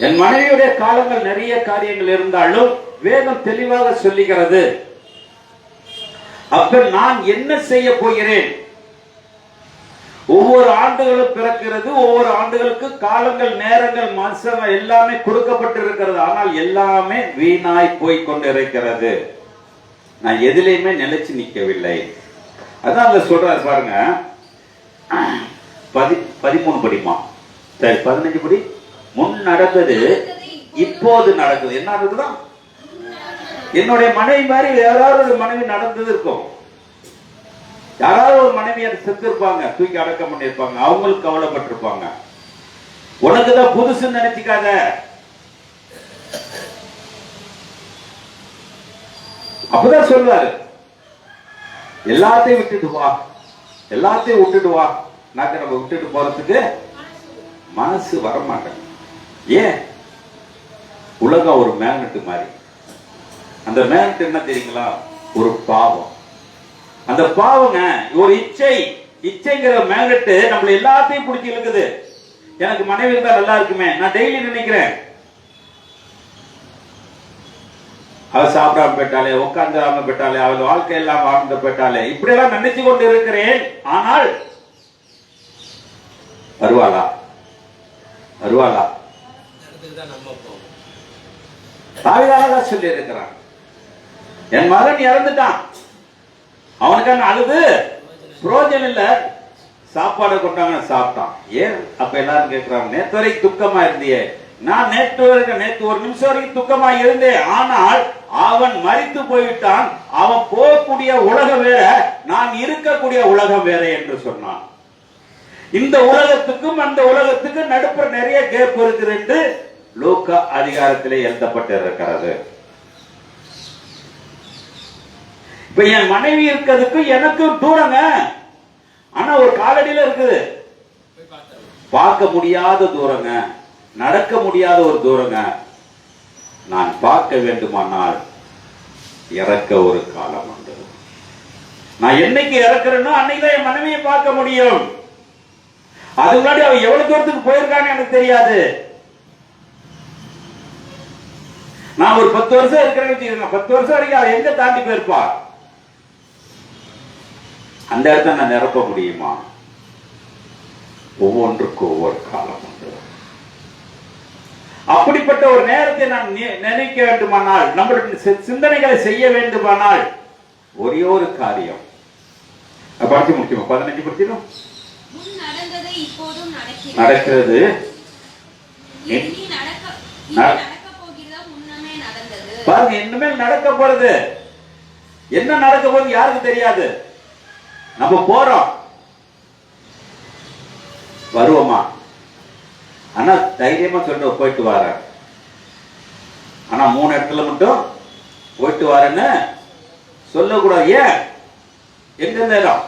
என் மனைவியுடைய காலங்கள் நிறைய காரியங்கள் இருந்தாலும் வேதம் தெளிவாக சொல்லுகிறது. அப்ப நான் என்ன செய்ய போகிறேன்? ஒவ்வொரு ஆண்டுகளும் பிறக்கிறது, ஒவ்வொரு ஆண்டுகளுக்கு காலங்கள் நேரங்கள் மாசம் எல்லாமே கொடுக்கப்பட்டு இருக்கிறது. ஆனால் எல்லாமே வீணாய் போய் கொண்டிருக்கிறது. நான் எதிலையுமே நிலைச்சு நிற்கவில்லை. அதான் அங்க சொல்றாரு பாருங்க, 13 படிமா, சரி 15 படி. முன் நடந்தது இப்போது நடக்குது. என்ன இருக்குதான்? என்னுடைய மனைவி மாதிரி யாராவது ஒரு மனைவி நடந்தது இருக்கும். யாராவது ஒரு மனைவி செத்து இருப்பாங்க, தூக்கி அடக்கம் பண்ணிருப்பாங்க, அவங்களுக்கு கவலைப்பட்டிருப்பாங்க. உனக்குதான் புதுசுன்னு நினைச்சுக்காத. அப்பதான் சொல்வாரு, எல்லாத்தையும் விட்டுட்டு வா, எல்லாத்தையும் விட்டுட்டு வா. நாக்க நம்ம விட்டுட்டு போறதுக்கு மனசு வரமாட்டேன். ஏன்? உலகம் ஒரு மேக்னெட் மாதிரி. அந்த மேக்னெட் என்ன தெரியுங்களா? ஒரு பாவம். அந்த பாவங்க ஒரு இச்சைங்கிற மேக்னெட் நம்மள எல்லாத்தையும் பிடிச்சி இழுக்குது. எனக்கு மனைவி இருந்தா நல்லா இருக்குமே, நான் டெய்லி நினைக்கிறேன். அவ சாப்பிடாம போயிட்டாலே, உட்கார்ந்து போயிட்டாலே, அவள் வாழ்க்கை எல்லாம் வாழ்ந்து போயிட்டாலே, இப்படி எல்லாம் நினைச்சு கொண்டு இருக்கிறேன். ஆனால் வருவாளா? வருவாளா? தாவீது சொல்லி இருக்கிறான், என் மகன் இறந்துட்டான், அவனுக்கான அழுது புரோஜனம் இல்ல, சாப்பாடு கொண்டாங்க சாப்பிட்டான். ஏன்? அப்ப எல்லாரும் கேட்கிறாங்க, நேற்று வரைக்கும் துக்கமா இருந்தியே. நான் நேற்று ஒரு நிமிஷம் வரைக்கும் துக்கமா இருந்தேன், ஆனால் அவன் மரித்து போய்விட்டான். அவன் போகக்கூடிய உலகம் வேற, நான் இருக்கக்கூடிய உலகம் வேற என்று சொன்னான். இந்த உலகத்துக்கும் அந்த உலகத்துக்கும் நடுப்புற நிறைய கேப் இருக்குது என்று லூக்கா அதிகாரத்திலே எழுதப்பட்டிருக்கிறது. இப்ப என் மனைவி இருக்கிறதுக்கும் எனக்கும் தூரங்க, ஆனா ஒரு காலடியில இருக்குது. பார்க்க முடியாத தூரங்க, நடக்க முடியாத ஒரு தூரங்க. நான் பார்க்க வேண்டுமானால் இறக்க ஒரு காலம் உண்டு. நான் என்னைக்கு இறக்குறேனோ அன்னைக்குதான் என் மனைவியை பார்க்க முடியும். அது முன்னாடி அவ எவ்வளவு தூரத்துக்கு போயிருக்கான்னு எனக்கு தெரியாது. நான் ஒரு 10 வருஷம் இருக்கிறேன்னு வச்சுக்கோங்க, 10 வருஷம் வரைக்கும் அவ எங்க தாண்டி போயிருப்பா? அந்த இடத்த நான் நிரப்ப முடியுமா? ஒவ்வொன்றுக்கு ஒவ்வொரு காலம் உண்டு. அப்படிப்பட்ட ஒரு நேரத்தை நான் நினைக்க வேண்டுமானால், நம்மளுடைய சிந்தனைகளை செய்ய வேண்டுமானால் ஒரே ஒரு காரியம் படிச்சு முடிச்சுமா, 15 படிச்சிடும். நடக்கிறது பாருங்க, இனிமேல் நடக்க போறது. என்ன நடக்க போறது யாருக்கு தெரியாது. நம்ம போறோம், வருவோமா? ஆனா தைரியமா சொல்ற போயிட்டு வர. ஆனா 3 இடத்துல மட்டும் போயிட்டு வரேன்னு சொல்லக்கூடாது. ஏன்? எங்க இடம்?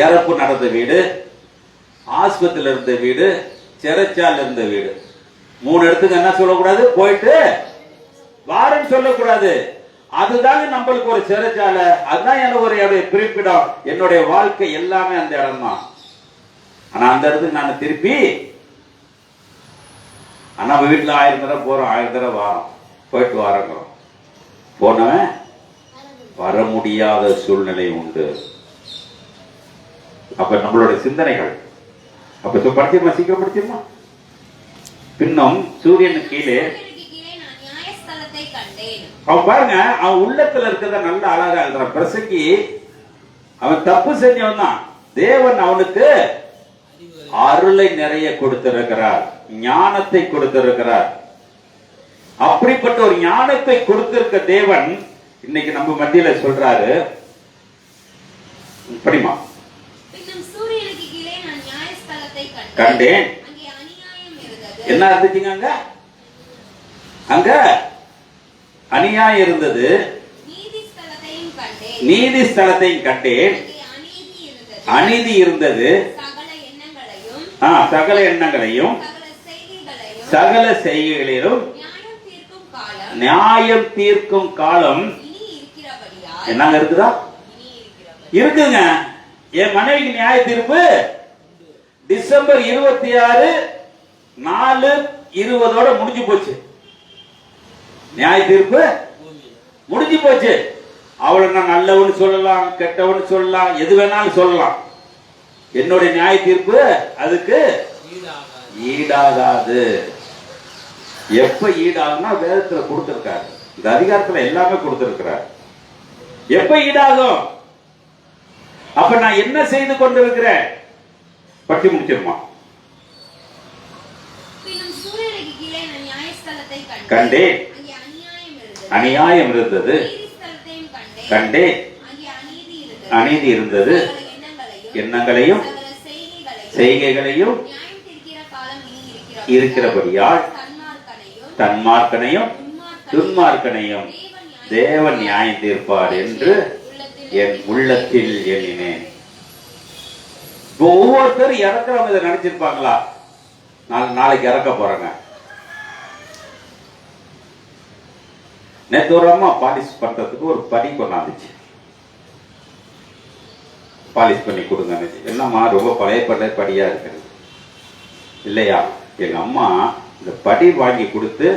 இறப்பு நடந்த வீடு, ஆஸ்பத்திரியில இருந்த வீடு, சிறைச்சால இருந்த வீடு, 3 இடத்துக்கு என்ன சொல்லக்கூடாது? போயிட்டு வாரன்னு சொல்லக்கூடாது. அதுதாங்க நம்மளுக்கு ஒரு சிறைச்சாலை, அதுதான் எனக்கு ஒரு குறிப்பிடம். என்னுடைய வாழ்க்கை எல்லாமே அந்த இடம் தான். ஆனா அந்த இடத்துக்கு நான் திருப்பி, நம்ம வீட்டுல 1000 தடவை போறோம், 1000 தடவை வாரோம், போயிட்டு வாரங்கிறோம். போனவன் வர முடியாத சூழ்நிலை உண்டு. அப்ப நம்மளுடைய சிந்தனைகள் அப்ப படிச்சிருமா, சீக்கிரம் படிச்சிருமா. பின்னும் சூரியனுக்கு கீழே அவன் பாருங்க, அவன் உள்ளத்துல இருக்கிறத நல்ல அழகா எழுதுறான். பிரசங்கி அவன் தப்பு செஞ்சவன் தான். தேவன் அவனுக்கு அருளை நிறைய கொடுத்திருக்கிறார், ஞானத்தை கொடுத்திருக்கிறார். அப்படிப்பட்ட ஒரு ஞானத்தை கொடுத்திருக்க தேவன் இன்னைக்கு நம்ம மத்தியில சொல்றாரு, படிமா. கண்டேன். என்ன இருந்துச்சுங்க அங்க? அங்க அநியாயம் இருந்தது. நீதி ஸ்தலத்தையும் கண்டேன். அநீதி இருந்தது. சகல எண்ணங்களையும் சகல செய்கைகளிலும் நியாயம் தீர்க்கும் காலம் என்னங்க இருக்குதா? இருக்குங்க. என் மனைவிக்கு நியாய தீர்ப்பு டிசம்பர் 26 4/20 முடிஞ்சு போச்சு. நியாய தீர்ப்பு முடிஞ்சு போச்சு. அவளை நான் நல்லவன்னு சொல்லலாம், கெட்டவன்னு சொல்லலாம், எது வேணாலும் சொல்லலாம். என்னுடைய நியாய தீர்ப்பு அதுக்கு ஈடாகாது. எப்ப ஈடாகும்னா வேதத்துல கொடுத்திருக்காரு, இந்த அதிகாரத்துல எல்லாமே கொடுத்திருக்கிறார். எப்ப ஈடாகும்? அப்ப நான் என்ன செய்து கொண்டிருக்கிறேன்? பட்டி முடிச்சிருமா. சூரியனுக்கு கீழே நான் நியாயஸ்தலத்தை கண்டேன். அங்கே அநியாயம் இருந்தது. நீதிஸ்தலத்தையும் கண்டேன். அங்கே அநீதி இருந்தது. எண்ணங்களையும் செய்கைகளையும் நியாயம் தீர்க்கிற காலம் இனி இருக்கிறபடியால் தன்மார்க்கனையும் துன்மார்க்கனையும் தேவன் நியாயம் தீர்ப்பார் என்று என் உள்ளத்தில் எண்ணினேன். ஒவ்வொருத்தரும் இறக்குறவங்க இதை நினைச்சிருப்பாங்களா? நாளைக்கு இறக்க போறாங்க. நேற்று ஒரு அம்மா பாலிஷ் பண்றதுக்கு ஒரு படி கொண்டாந்துச்சு. பாலிஷ் பண்ணி கொடுங்க. என்னம்மா ரொம்ப பழைய படியா இருக்குது இல்லையா? எங்க அம்மா இந்த படி வாங்கி கொடுத்து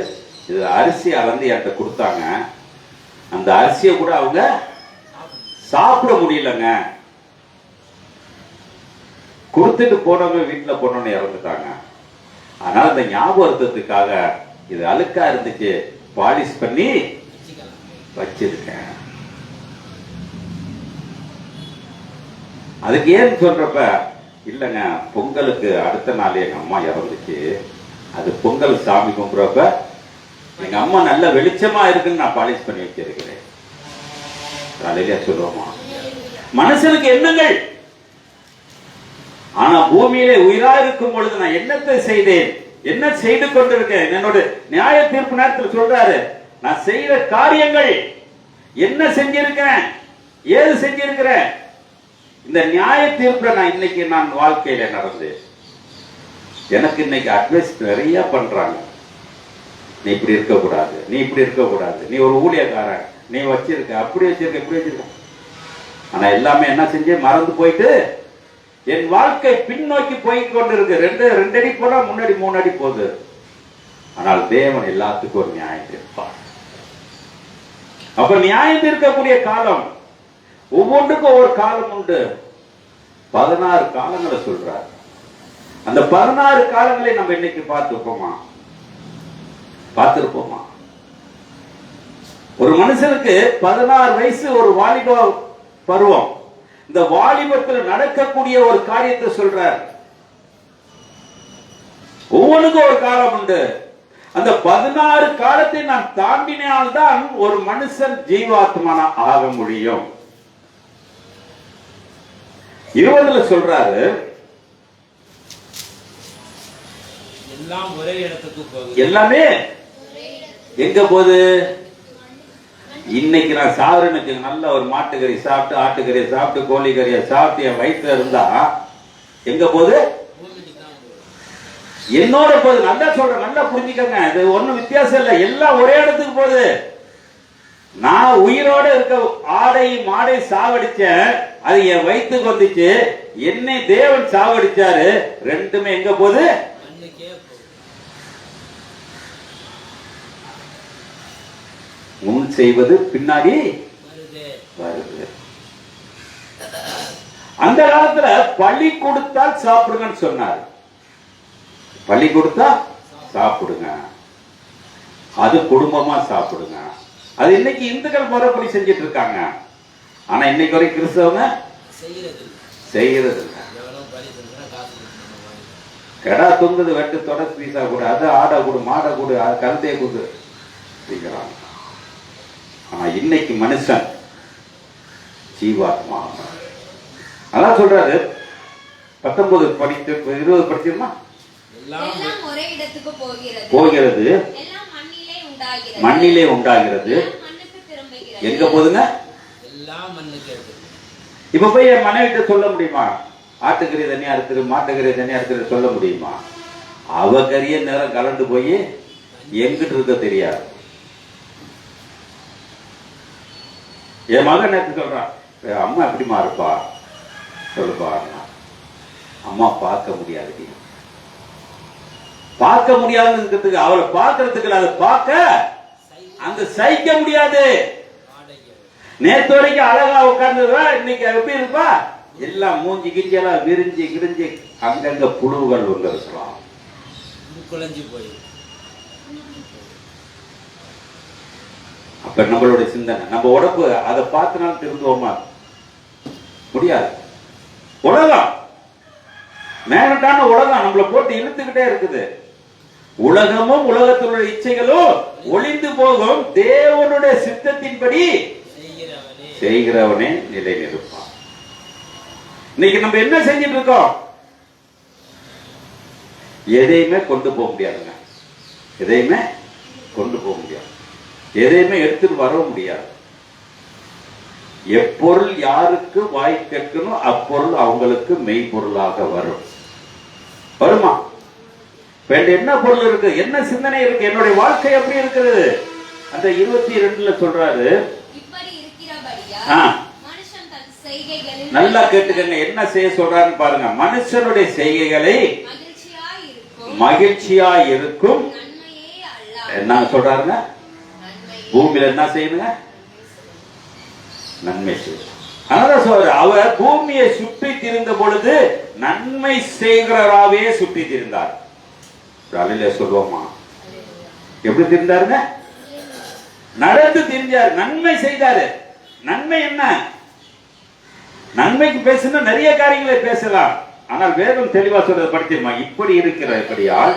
இது அரிசி அளந்து என்கிட்ட கொடுத்தாங்க. அந்த அரிசியை கூட அவங்க சாப்பிட முடியலங்க. கொடுத்துட்டு போனவங்க வீட்டுல போனோன்னு இறந்துட்டாங்க. அதனால இந்த ஞாபகத்துக்காக இது அழுக்கா இருந்துச்சு, பாலிஷ் பண்ணி வச்சிருக்கேன். அதுக்கு ஏன்னு சொல்றப்ப இல்லைங்க, பொங்கலுக்கு அடுத்த நாள் எங்க அம்மா இறந்துச்சு. அது பொங்கல் சாமி கும்பிட்றப்ப எங்க அம்மா நல்ல வெளிச்சமா இருக்குன்னு நான் பாலிஷ் பண்ணி வச்சிருக்கிறேன். காலையில சொல்லுவோமா? மனுஷனுக்கு எண்ணங்கள். ஆனா பூமியிலே உயிரா இருக்கும் பொழுது நான் என்னத்தை செய்தேன், என்ன செய்து கொண்டிருக்கேன்? என்னோட நியாய தீர்ப்பு நேரத்தில் சொல்றாரு, நான் செய்த காரியங்கள் என்ன செஞ்சிருக்கிறேன், ஏது செஞ்சிருக்கிறேன். இந்த நியாய தீர்ப்புல நான் இன்னைக்கு நான் வாழ்க்கையில நடந்து எனக்கு இன்னைக்கு அட்வைஸ் நிறைய பண்றாங்க. நீ இப்படி இருக்க கூடாது, நீ இப்படி இருக்க கூடாது, நீ ஒரு ஊழியக்காரன், நீ வச்சிருக்க, அப்படி வச்சிருக்க, இப்படி வச்சிருக்க. ஆனா எல்லாமே என்ன செஞ்சு மறந்து போயிட்டு என் வாழ்க்கை பின்னோக்கி போய் கொண்டிருக்கு. ரெண்டு அடி போனா முன்னாடி 3 அடி போகுது. ஆனால் தேவன் எல்லாத்துக்கும் ஒரு நியாயம் தீர்ப்பார். அப்ப நியாயம் தீர்க்கக்கூடிய காலம் ஒவ்வொன்றுக்கும் ஒவ்வொரு காலம் உண்டு. 16 காலங்களை சொல்றார். அந்த 16 காலங்களை நம்ம இன்னைக்கு பார்த்திருப்போமா? ஒரு மனுஷனுக்கு 16 வயசு ஒரு வாலிப பருவம். இந்த வாலிபத்தில் நடக்கக்கூடிய ஒரு காரியத்தை சொல்றார். ஒவ்வொன்றுக்கும் ஒரு காலம் உண்டு. அந்த 16 காலத்தை நான் தாண்டினால்தான் ஒரு மனுஷன் ஜீவாத்மான ஆக முடியும். 20 சொல்றாரு, எல்லாம் ஒரே இடத்துக்கு போகுது. எல்லாமே எங்க போகுது? இன்னைக்கு நான் சாவரனுக்கு நல்ல ஒரு மாட்டுக்கறி சாப்பிட்டு, ஆட்டுக்கறியை சாப்பிட்டு, கோழிக்கறியை சாப்பிட்டு என் வயிற்றுல இருந்தா எங்க போகுது? என்னோட போகுது. நல்லா சொல்றேன், நல்லா புரிஞ்சுக்கங்க. இது ஒண்ணும் வித்தியாசம் இல்லை, எல்லாம் ஒரே இடத்துக்கு போகுது. நான் உயிரோட இருக்க ஆடை மாடை சாவடிச்சேன், அது என் வயிற்றுக்கு வந்துச்சு. என்னை தேவன் சாவடிச்சாரு. ரெண்டுமே எங்க போகுது? முன் செய்வது பின்னாடி வருது. அந்த காலத்துல பள்ளி கொடுத்தால் சாப்பிடுங்கன்னு சொன்னார். பள்ளி கொடுத்தா சாப்பிடுங்க, அது குடும்பமா சாப்பிடுங்க. அது இன்னைக்கு இந்துக்கள் முறைப்படி செஞ்சிட்டு இருக்காங்க. ஆனா இன்னைக்கு வரை கிறிஸ்தவங்க செய்யறது இல்லை. கடா தொங்குது, வெட்டு தொட பீசா கூட, அது ஆடை கூடு, மாடை கூடு, கருத்தையை கூடு அப்படிங்கிறாங்க. ஆனா இன்னைக்கு மனுஷன் ஜீவாத்மா. அதான் சொல்றாரு 19 படித்து 20 படிச்சிருமா? எல்லாம் ஒரே இடத்துக்கு போகிறது, எல்லாம் மண்ணிலே உண்டாகிறது, எங்க போகுதுங்க? எல்லாம் மண்ணுக்கு. இப்ப போய் என் மனைவிட்ட சொல்ல முடியுமா? ஆட்டுக்கறி தனியா இருக்குது, மாட்டுக்கறி தனியா இருக்குது சொல்ல முடியுமா? அவ கறிய நேரம் கலந்து போய் எங்கிட்டு இருக்க தெரியாது. என் மகன் நேற்று சொல்றான், அம்மா எப்படிமா இருப்பா சொல்லுப்பா. அம்மா பார்க்க முடியாது, பார்க்க முடியாதுன்னு அவளை பார்க்கறதுக்கு அதை பார்க்க அந்த சகிக்க முடியாது. நேற்று வரைக்கும் அழகா உட்கார்ந்துருவா, இன்னைக்கு எப்படி இருப்பா? எல்லாம் மூஞ்சி கிஞ்செல்லாம் விரிஞ்சு கிடிஞ்சு அங்கங்க புழுவுகள் வந்து இருக்கலாம். அப்ப நம்மளுடைய சிந்தனை, நம்ம உடம்பு அதை பார்த்துனாலும் திருந்துவோமா? முடியாது. உலகம் மேகட்டான உலகம் நம்மளை போட்டு இழுத்துக்கிட்டே இருக்குது. உலகமும் உலகத்தில் உள்ள இச்சைகளும் ஒளிந்து போகும், தேவனுடைய சித்தத்தின்படி செய்கிறவனே நிலை நிற்பான். இன்னைக்கு நம்ம என்ன செஞ்சிட்டு இருக்கோம்? எதையுமே கொண்டு போக முடியாதுங்க. எதையுமே கொண்டு போக முடியாது, எதையுமே எடுத்துட்டு வர முடியாது. எப்பொருள் யாருக்கு வாய் கேட்கணும் அப்பொருள் அவங்களுக்கு மெய்ப்பொருளாக வரும். வருமா? என்ன பொருள் இருக்கு, என்ன சிந்தனை இருக்கு, என்னுடைய வாழ்க்கை எப்படி இருக்கிறது? அந்த 22 சொல்றாரு. நல்லா கேட்டுக்கங்க, என்ன செய்ய சொல்றாருன்னு பாருங்க. மனுஷனுடைய செய்கைகளை மகிழ்ச்சியா இருக்கும் என்ன சொல்றாருங்க? பூமியில என்ன செய்யணுங்க? நன்மை செய்யும். அதனால சொல்ற, அவர் பூமியை சுற்றி திரிந்த பொழுது நன்மை செய்கிறவராகவே சுற்றி திரிந்தார். சொல்லுவோமா? எப்படி திரிந்தாருங்க? நடந்து திரிஞ்சார், நன்மை செய்தாரு. நன்மை என்ன? நன்மைக்கு பேசுனா நிறைய காரியங்களை பேசலாம், ஆனால் வேதம் தெளிவா சொல்றது படிச்சிருமா? இப்படி இருக்கிறபடியால்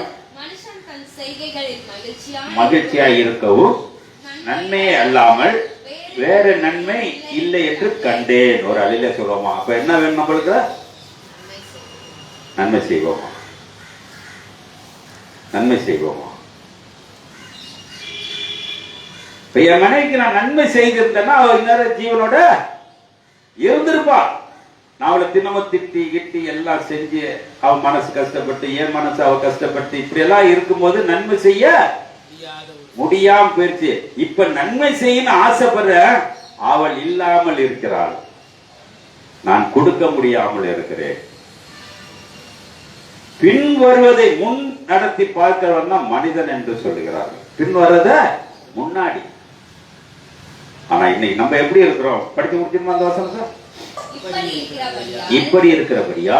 மகிழ்ச்சியா இருக்கவும் நன்மையே அல்லாமல் வேற நன்மை இல்லை என்று கண்டேன். ஒரு அழில சொல்லுவோமா? அப்ப என்ன வேணும் நம்மளுக்கு? நன்மை செய்வோமா? நன்மை செய்வோமா? என் மனைவிக்கு நான் நன்மை செய்திருந்தேன்னா அவ இன்னொரு ஜீவனோட இருந்திருப்பா. நான் அவளை தினமும் திட்டி கிட்டி எல்லாம் செஞ்சு அவ மனசு கஷ்டப்பட்டு, என் மனசு அவ கஷ்டப்பட்டு, இப்படி எல்லாம் இருக்கும்போது நன்மை செய்ய முடியாம போயிடுச்சு. இப்ப நன்மை செய்யணும் ஆசைப்படுற அவள் இல்லாமல் இருக்கிறாள், நான் கொடுக்க முடியாமல் இருக்கிறேன். பின் வருவதை முன் நடத்தி பார்க்கிறவன் தான் மனிதன் என்று சொல்லுகிறார்கள். பின் வர்றத முன்னாடி. ஆனா இன்னைக்கு நம்ம எப்படி இருக்கிறோம்? படிச்சு முடிச்சுமா அந்த வசனத்தை? இப்படி இருக்கிறபடியா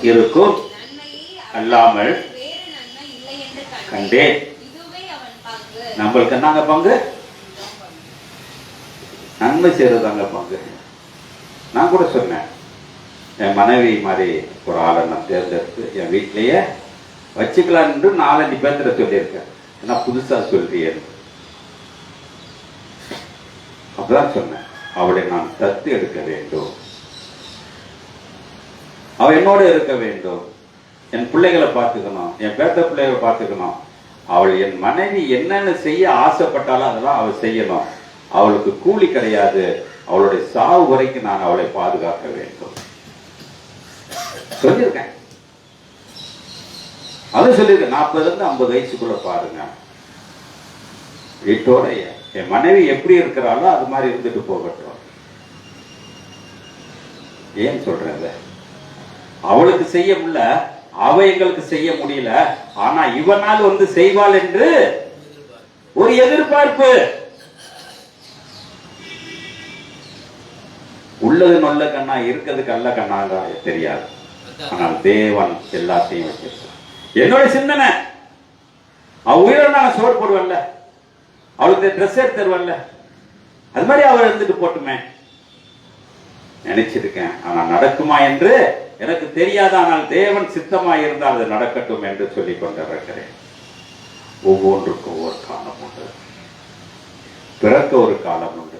இருக்கும் அல்லாமல் கண்டேன். நம்மளுக்கு என்னங்க பங்கு? நன்மை செய்யறதாங்க பங்கு. நான் கூட சொன்னேன், என் மனைவி மாதிரி ஒரு ஆளை நான் தேர்ந்தெடுத்து என் வீட்டிலேயே வச்சுக்கலாம் என்று 4-5 பேர்த்திட்ட சொல்லியிருக்கேன். ஏன்னா புதுசா சொல்றேன் அப்படிதான் சொன்னேன். அவளை நான் தத்து எடுக்க வேண்டும், அவ என்னோட இருக்க வேண்டும், என் பிள்ளைகளை பார்த்துக்கணும், என் பேத்த பிள்ளைகளை பார்த்துக்கணும். அவள் என் மனைவி என்னென்ன செய்ய ஆசைப்பட்டாலும் அதெல்லாம் அவள் செய்யணும். அவளுக்கு கூலி கிடையாது, அவளுடைய சாவு வரைக்கும் நான் அவளை பாதுகாக்க வேண்டும் சொல்லியிருக்கேன். அது சொல்லியிருக்கேன். 40-50 வயசுக்குள்ள பாருங்க, வீட்டோட என் மனைவி எப்படி இருக்கிறாளோ அது மாதிரி இருந்துட்டு போகட்டும். ஏன் சொல்றேன்? அவளுக்கு செய்ய முடியல, அவ எங்களுக்கு செய்ய முடியல, ஆனா இவனால் வந்து செய்வாள் என்று ஒரு எதிர்பார்ப்பு. உள்ளது நல்ல கண்ணா, இருக்கிறது கல்ல கண்ணாக தெரியாது. ஆனால் தேவன் எல்லாத்தையும் வச்சிருக்கான். என்னோட சிந்தனை, அவ உயிரோட நான் சோறு போடுவேன்ல, அவளுக்கு ட்ரெஸ் எடுத்து தருவல்ல, அது மாதிரி அவள் இருந்துட்டு போட்டுமே நினைச்சிருக்கேன். ஆனா நடக்குமா என்று எனக்கு தெரியாது. ஆனால் தேவன் சித்தமா இருந்தால் அது நடக்கட்டும் என்று சொல்லிக் கொண்டிருக்கிறேன். ஒவ்வொன்றுக்கும் ஒவ்வொரு காலம் உண்டு, பிறக்க ஒரு காலம் உண்டு.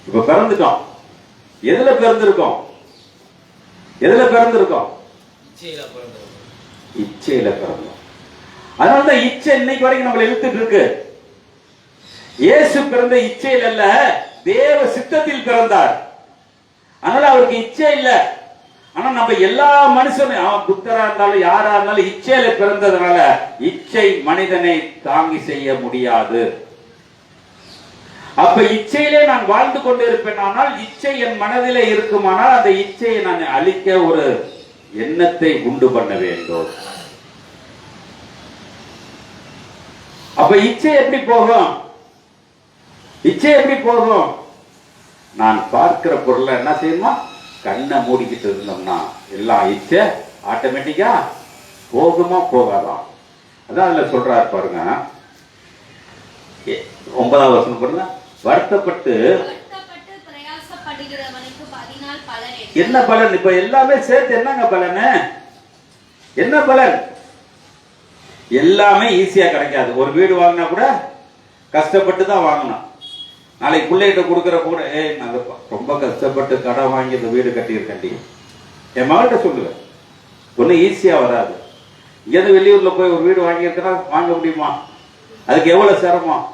இப்ப பிறந்துட்டோம். எதுல பிறந்திருக்கோம்? எதுல பிறந்திருக்கோம்? இச்சையில பிறந்தோம். அதனாலதான் இச்சை இன்னைக்கு வரைக்கும் நம்மளை இழுத்துட்டு இருக்கு. இயேசு பிறந்த இச்சையில் அல்ல, தேவ சித்தத்தில் பிறந்தார். அதனால அவருக்கு இச்சை இல்லை. ஆனா நம்ம எல்லா மனுஷனும், அவன் புத்தரா இருந்தாலும் யாரா இருந்தாலும் இச்சையில பிறந்ததுனால இச்சை மனிதனை தாங்கி செய்ய முடியாது. அப்ப இச்சையிலே நான் வாழ்ந்து கொண்டு இருப்பேன். ஆனால் இச்சை என் மனதிலே இருக்குமானால் அந்த இச்சையை நான் அழிக்க ஒரு எண்ணத்தை உண்டு பண்ண வேண்டும். அப்ப இச்சை எப்படி போகும்? இச்சை எப்படி போகும்? நான் பார்க்கிற பொருளை என்ன செய்யணுமா? கண்ணை மூடிக்கிட்டு இருந்தோம்னா எல்லாம் இச்சை ஆட்டோமேட்டிக்கா போகுமா போகாதான்? அதான் அதுல சொல்றாரு பாருங்க, 9வது வசனம் பாருங்க. வருத்தப்பட்டு என்ன பலன்? இப்ப எல்லாமே சேர்த்து என்னங்க பலன்? என்ன பலன்? எல்லாமே ஈஸியா கிடைக்காது. ஒரு வீடு வாங்கினா கூட கஷ்டப்பட்டு தான் வாங்கணும். நாளைக்கு பிள்ளைகிட்ட கொடுக்குற கூட நான் ரொம்ப கஷ்டப்பட்டு கடன் வாங்கி இந்த வீடு கட்டியிருக்கேன்டி என் மகள்கிட்ட சொல்லுவேன். ஒன்றும் ஈஸியா வராது. இங்கேருந்து வெளியூர்ல போய் ஒரு வீடு வாங்கியிருக்கிறா வாங்க முடியுமா? அதுக்கு எவ்வளவு சிரமம்.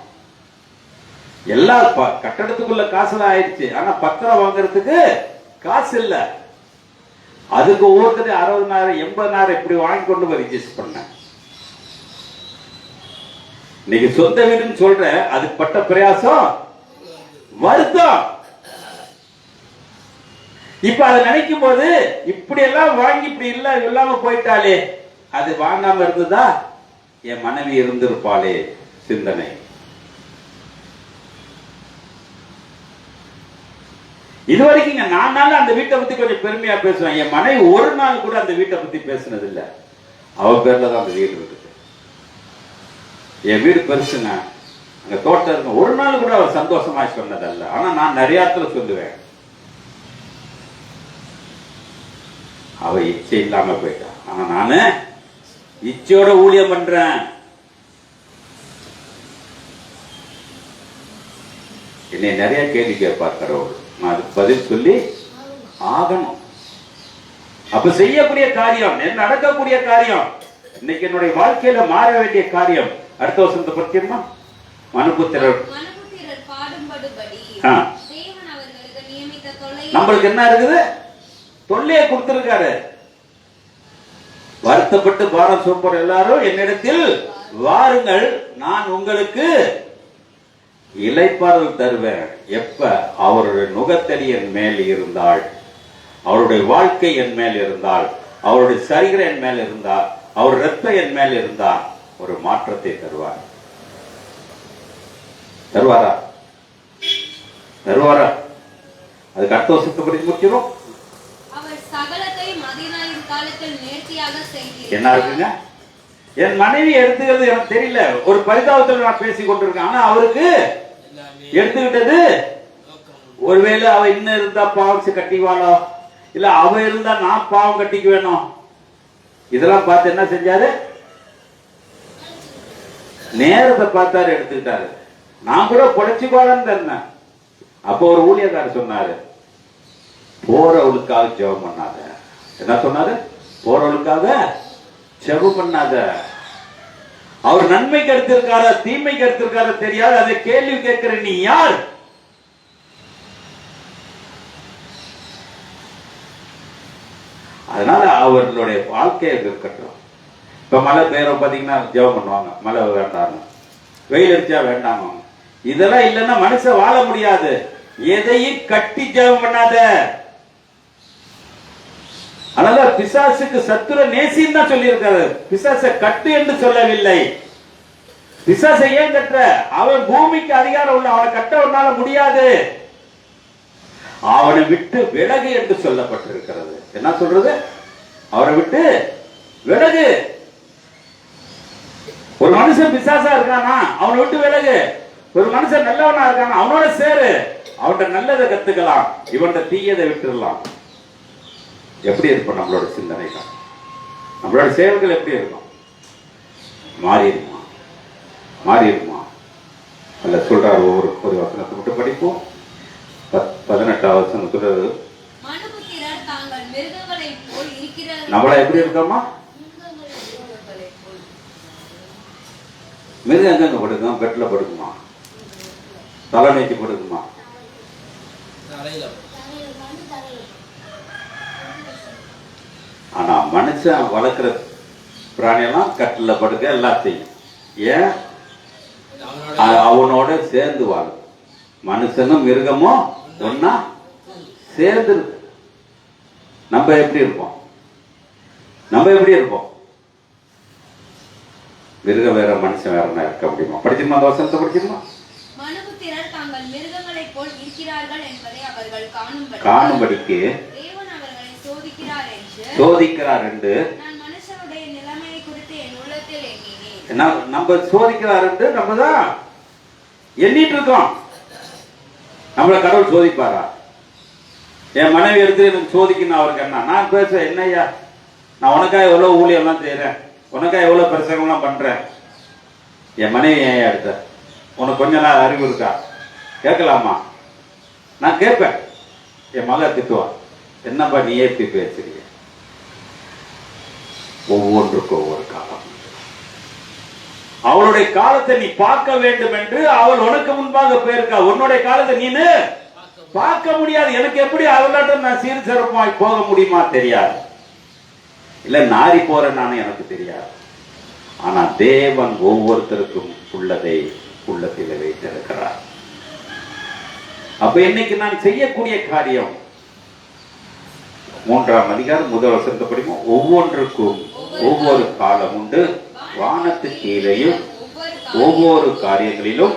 எல்லா கட்டடத்துக்குள்ள காசுலாம் ஆயிடுச்சு. ஆனா பத்திரம் வாங்குறதுக்கு காசு இல்ல. அதுக்கு ஒவ்வொருத்தரும் 60,000 80,000 இப்படி வாங்கி கொண்டு போய் ரிஜிஸ்டர் பண்ண. இன்னைக்கு சொந்த வீடுன்னு சொல்ற அதுக்கு பட்ட பிரயாசம் வருத்தம். இப்ப அதை நினைக்கும் போது இப்படி எல்லாம் வாங்கி இப்படி இல்லாம போயிட்டாலே, அது வாங்காம இருந்ததா என் மனைவி இருந்திருப்பாளே சிந்தனை. இது வரைக்கும் நான் அந்த வீட்டை பத்தி கொஞ்சம் பெருமையா பேசுவேன். என் மனைவி ஒரு நாள் கூட அந்த வீட்டை பத்தி பேசுனது இல்ல. அவ பேர்ல தான் அந்த வீடு இருக்குது. என் வீடு பெருசுங்க, அங்க தோட்டம் இருக்கு. ஒரு நாள் கூட அவர் சந்தோஷமா சொன்னதல்ல. ஆனா நான் நிறைய இடத்துல சொல்லுவேன், அவ இச்சை இல்லாம போயிட்டான். ஆனா நானு இச்சையோட ஊழியம் பண்றேன். என்னை நிறைய கேள்வி கேட்பார் கடவுள். நான் அதுக்கு பதில் சொல்லி ஆகணும். அப்ப செய்யக்கூடிய காரியம், நடக்கக்கூடிய காரியம், இன்னைக்கு என்னுடைய வாழ்க்கையில மாற வேண்டிய காரியம். அடுத்த வருஷத்தை பற்றியுமா? மனுபுத்திரர் நம்மளுக்கு என்ன இருக்குது? தொல்லையை கொடுத்திருக்காரு. வருத்தப்பட்டு பாரம் சுமப்போர் எல்லாரும் என்னிடத்தில் வாருங்கள், நான் உங்களுக்கு இளைப்பாறுதல் தருவேன். எப்ப? அவருடைய நுகத்தடி என் மேல் இருந்தால், அவருடைய வாழ்க்கை என் மேல் இருந்தால், அவருடைய சரீரம் என் மேல் இருந்தால், அவர் ரத்தம் என் மேல் இருந்தால் ஒரு மாற்றத்தை தருவார். தருவாரா? தருவாரா? அதுக்கு அடுத்த வருஷத்தை பற்றி முடிச்சிடும். என்ன இருக்குங்க? என் மனைவி எடுத்துக்கிறது எனக்கு தெரியல. ஒரு பரிதாபத்தில் நான் பேசிக் கொண்டிருக்கேன். ஆனா அவருக்கு எடுத்துக்கிட்டது, ஒருவேளை அவ இன்னும் இருந்தா பாவம் கட்டிக்குவாளோ, இல்ல அவ இருந்தா நான் பாவம் கட்டிக்க வேணும். இதெல்லாம் பார்த்து என்ன செஞ்சாரு? நேரத்தை பார்த்தாரு, எடுத்துக்கிட்டாரு. நான் கூட பொழைச்சுக்கோளான்னு இருந்தேன். அப்போ ஒரு ஊழியக்காரர் சொன்னாரு, போறவளுக்காக ஜெபம் பண்ணாத. என்ன சொன்னாரு? போறவளுக்காக ஜெபம் பண்ணாத. அவர் நன்மைக்கு எடுத்திருக்காரா தீமைக்கு எடுத்திருக்காரா தெரியாது. அதை கேள்வி கேட்கிற நீ யார்? அதனால அவர்களுடைய வாழ்க்கையை இருக்கட்டும். இப்ப மழை பெய்யற பாத்தீங்கன்னா ஜெபம் பண்ணுவாங்க, மழை வேண்டாம், வெயில் அடிச்சா வேண்டாம். இதெல்லாம் இல்லைன்னா மனுஷன் வாழ முடியாது. எதையும் கட்டி ஜெபம் பண்ணாத. அதனால பிசாசுக்கு சத்துர நேசின்னு தான் சொல்லி இருக்காரு. பிசாச கட்டு என்று சொல்லவில்லை. பிசாசை ஏன் கட்டுற? அவன் பூமிக்கு அதிகாரம் உள்ள, அவனை கட்ட உன்னால முடியாது. அவனை விட்டு விலகு என்று சொல்லப்பட்டிருக்கிறது. என்ன சொல்றது? அவரை விட்டு விலகு. ஒரு மனுஷன் பிசாசா இருக்கானா அவனை விட்டு விலகு. ஒரு மனுஷன் நல்லவனா இருக்கானா அவனோட சேரு. அவன்கிட்ட நல்லதை கத்துக்கலாம், இவன்கிட்ட தீயதை விட்டுடலாம். எப்படி இருக்கும் நம்மளோட சிந்தனைகள்? நம்மளோட செயல்கள் எப்படி இருக்கும்? மாறிடுமா? மாறிடுமா? அல்ல சொல்றாரு. ஒரு வசனத்தை மட்டும் படிப்போம். 18ஆம் வசனம் சொல்றது, நம்மள எப்படி இருக்கோமா? மிருகம் எங்க படுக்கும்? பெட்ல படுக்குமா? தலை நீச்சி படுக்குமா? ஆனா மனுஷன் வளர்க்கிற பிராணியெல்லாம் கட்டில படுக்க எல்லாம் செய்யும். ஏன்? அவனோட சேர்ந்து வாழும். மனுஷனும் மிருகமும் ஒன்னா சேர்ந்து. நம்ம எப்படி இருப்போம்? நம்ம எப்படி இருப்போம்? மிருகம் வேற மனுஷன் வேற இருக்க முடியுமா? படிச்சிருமா? அந்த வசனத்தை படிச்சிருமா? மனுபுத்திரர் தாங்கள் மிருகங்களைப் போல் இருக்கிறார்கள் என்பதை அவர்கள் காணும்படிக்கு சோதிக்கிறார் என்று மனுஷனுடைய நிலைமையை குறித்து என் உள்ளத்தில் எண்ணினேன். நம்ம சோதிக்கிறார் என்று நம்ம தான் எண்ணிட்டு இருக்கோம். நம்மளை கடவுள் சோதிப்பாரா? என் மனைவி எடுத்து எனக்கு சோதிக்கணும். அவருக்கு என்ன? நான் பேசுவேன், என்னையா நான் உனக்காக எவ்வளவு ஊழியெல்லாம் செய்யறேன், உனக்கா எவ்வளவு பிரசங்கம்லாம் பண்றேன், என் மனைவி ஏன் எடுத்த, உனக்கு கொஞ்ச நாள் அறிவு இருக்கா, கேட்கலாமா? நான் கேட்பேன். என் மகளை திட்டுவான், என்னப்பா நீ ஏற்றி பேசுறீங்க? ஒவ்வொன்றுக்கும் ஒவ்வொரு காலம். அவளுடைய காலத்தை நீ பார்க்க வேண்டும் என்று அவள் உனக்கு முன்பாக போயிருக்கா. உன்னுடைய காலத்தை நீனு பார்க்க முடியாது. எனக்கு எப்படி அவளாட்டம் நான் சீர் சிறப்பாய் போக முடியுமா? தெரியாது. இல்ல நாரி போறேன் நானே, எனக்கு தெரியாது. ஆனா தேவன் ஒவ்வொருத்தருக்கும் உள்ளதை உள்ளத்தில் வைத்திருக்கிறார். அப்ப இன்னைக்கு நான் செய்யக்கூடிய காரியம் 3ஆம் அதிகாரம் 1 வசனத்தை படிப்போம். ஒவ்வொன்றுக்கும் ஒவ்வொரு காலம் உண்டு, வானத்து கீழையும் ஒவ்வொரு காரியங்களிலும்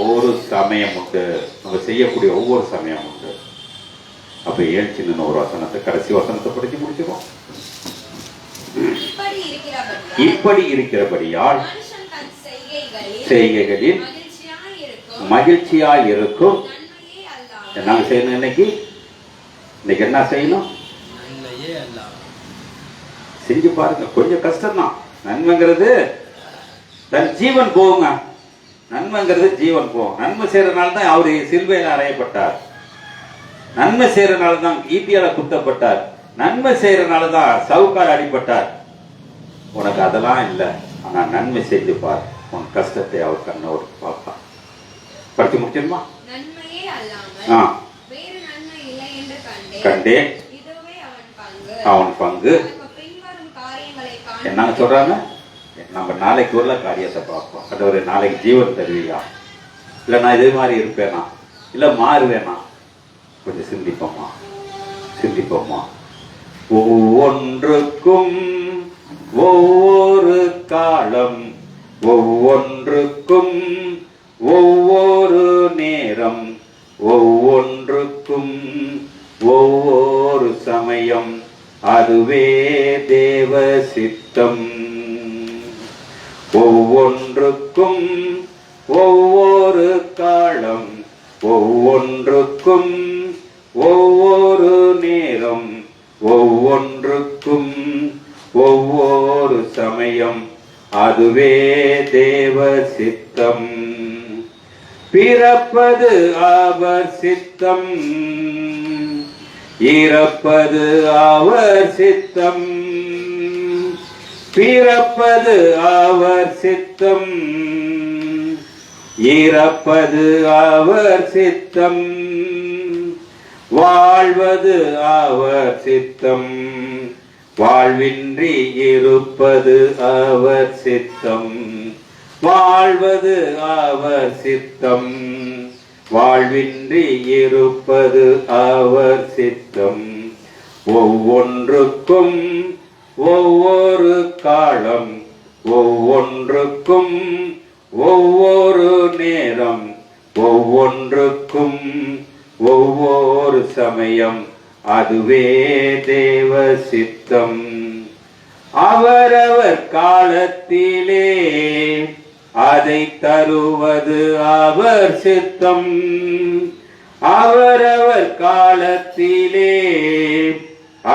ஒரு சமயம் உண்டு. நம்ம செய்யக்கூடிய ஒவ்வொரு சமயம் உண்டு. அப்ப ஏன் சின்ன ஒரு வசனத்தை கடைசி வசனத்தை படிச்சு முடிச்சிடும். இப்படி இருக்கிறபடியால் செய்கைகளில் மகிழ்ச்சியாய் இருக்கும். என்ன செய்யணும்? இன்னைக்கு என்ன செய்யணும்? செஞ்சு பாருங்க. கொஞ்சம் கஷ்டம்தான். நன்மைங்கிறது தன் ஜீவன் போகுங்க. நன்மைங்கிறது ஜீவன் போகும். நன்மை செய்யறதுனால தான் அவரு சிலுவையில் அறையப்பட்டார். நன்மை செய்யறதுனால தான் ஈட்டியால குத்தப்பட்டார். நன்மை செய்யறதுனால தான் சவுக்கால் அடிபட்டார். உனக்கு அதெல்லாம் இல்லை. ஆனா நன்மை செஞ்சு பார், உன் கஷ்டத்தை அவர் கண்ணோடு பார்ப்பார். படிச்சு முடிச்சிருமா? கண்டேன் அவன் பங்கு. என்ன சொல்றாங்க? நம்ம நாளைக்கு உள்ள காரியத்தை பார்ப்போம். அது நாளைக்கு ஜீவன் தருவியா, இல்ல நான் இதே மாதிரி இருப்பேனா, இல்ல மாறுவேனா? கொஞ்சம் சிந்திப்போமா, சிந்திப்போமா. ஒவ்வொன்றுக்கும் ஒவ்வொரு காலம், ஒவ்வொன்றுக்கும் ஒவ்வொரு நேரம், ஒவ்வொன்றுக்கும் ஒவ்வொரு சமயம், அதுவே தேவ சித்தம். ஒவ்வொன்றுக்கும் ஒவ்வொரு காலம், ஒவ்வொன்றுக்கும் ஒவ்வொரு நேரம், ஒவ்வொன்றுக்கும் ஒவ்வொரு சமயம், அதுவே தேவ சித்தம். பிறப்பது அவர் சித்தம், இறப்பது அவர் சித்தம். பிறப்பது அவர் சித்தம், இறப்பது அவர் சித்தம். வாழ்வது அவர் சித்தம், வாழ்வின்றி இருப்பது அவர் சித்தம். வாழ்வது அவர் சித்தம், வாழ்வின்றி இருப்பது அவர் சித்தம். ஒவ்வொன்றுக்கும் ஒவ்வொரு காலம், ஒவ்வொன்றுக்கும் ஒவ்வொரு நேரம், ஒவ்வொன்றுக்கும் ஒவ்வொரு சமயம், அதுவே தேவ சித்தம். அவரவர் காலத்திலே அதை தருவது அவர் சித்தம். அவரவர் காலத்திலே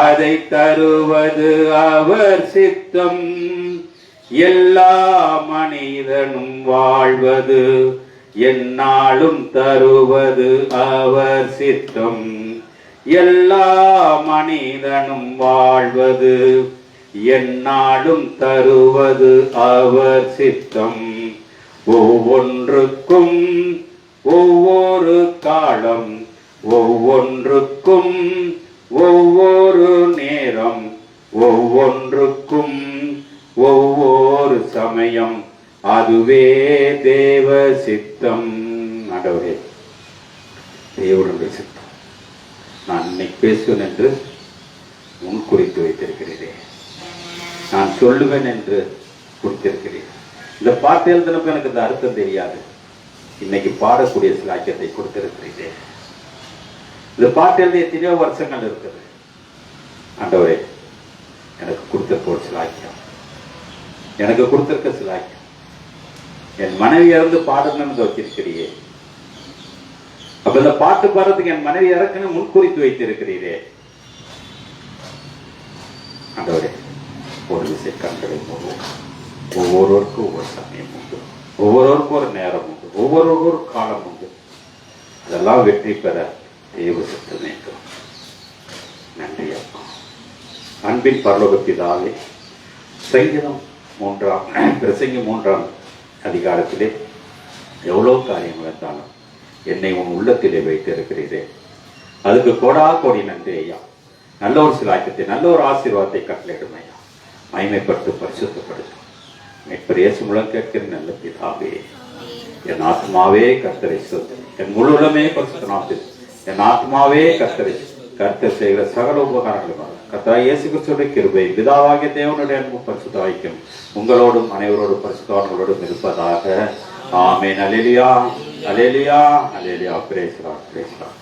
அதை தருவது அவர் சித்தம். எல்லா மனிதனும் வாழ்வது எந்நாளும் தருவது அவர் சித்தம். எல்லா மனிதனும் வாழ்வது எந்நாளும் தருவது அவர் சித்தம். ஒவ்வொன்றுக்கும் ஒவ்வொரு காலம், ஒவ்வொன்றுக்கும் ஒவ்வொரு நேரம், ஒவ்வொன்றுக்கும் ஒவ்வொரு சமயம், அதுவே தேவ சித்தம். ஆண்டவரே, தேவனுடைய சித்தம் நான் இன்னைக்கு பேசுவேன் என்று முன் குறித்து வைத்திருக்கிறேன். நான் சொல்லுவேன் என்று குறித்திருக்கிறேன். இந்த பாட்டு எழுதினப்ப எனக்கு இந்த அர்த்தம் தெரியாது. இன்னைக்கு பாடக்கூடிய சிலாக்கியத்தை கொடுத்திருக்கிறேன். இந்த பாட்டு எழுதி எத்தனையோ வருஷங்கள் இருக்குது. ஆண்டவரே, எனக்கு கொடுத்திருக்க ஒரு சிலாக்கியம், எனக்கு கொடுத்திருக்க சிலாக்கியம். என் மனைவி இறந்து பாடணும்னு வச்சிருக்கிறீரே. அப்ப இந்த பாட்டு பாடுறதுக்கு என் மனைவி இறக்குன்னு முன்குறித்து வைத்திருக்கிறீரே. ஆண்டவரே, ஒரு விசை கண்களை மூடுவோம். ஒவ்வொருவருக்கும் ஒவ்வொரு சமயம் உண்டு, ஒவ்வொருவருக்கும் ஒரு நேரம் உண்டு, ஒவ்வொருவருக்கும் ஒரு காலம் உண்டு. அதெல்லாம் வெற்றி பெற தேவ சித்தம் வேண்டும். நன்றி அப்பா. அன்பின் பரலோக பிதாவே, சங்கீதம் 3 அதிகாரத்திலே எவ்வளோ காரியங்கள் இருந்தாலும் என்னை உன் உள்ளத்திலே வைத்திருக்கிறீரே, அதுக்கு கோடி நன்றி ஐயா. நல்ல ஒரு சிலாக்கியத்தை, நல்ல ஒரு ஆசீர்வாதத்தை கட்டளையிடும் ஐயா. மகிமைப்படுத்த பரிசுத்தப்படுத்தும் மீட்பர் இயேசு மூலம் கேட்கிற நல்ல பிதாவே. என் ஆத்மாவே கர்த்தரை சொல், என் முழு உள்ளமே பரிசுத்தமாக்குது. என் ஆத்மாவே கர்த்தரை, கர்த்தர் செய்கிற சகல உபகாரங்களும் கர்த்தராகிய இயேசு கிறிஸ்துவின் கிருபை, பிதாவாகிய தேவனுடைய அன்பு பரிசுத்த ஐக்கியம் உங்களோடும் அனைவரோடும் பரிசுத்தவான்களோடும் இருப்பதாக. ஆமென். அல்லேலூயா, அல்லேலூயா, அல்லேலூயா. Praise the lord, praise the Lord.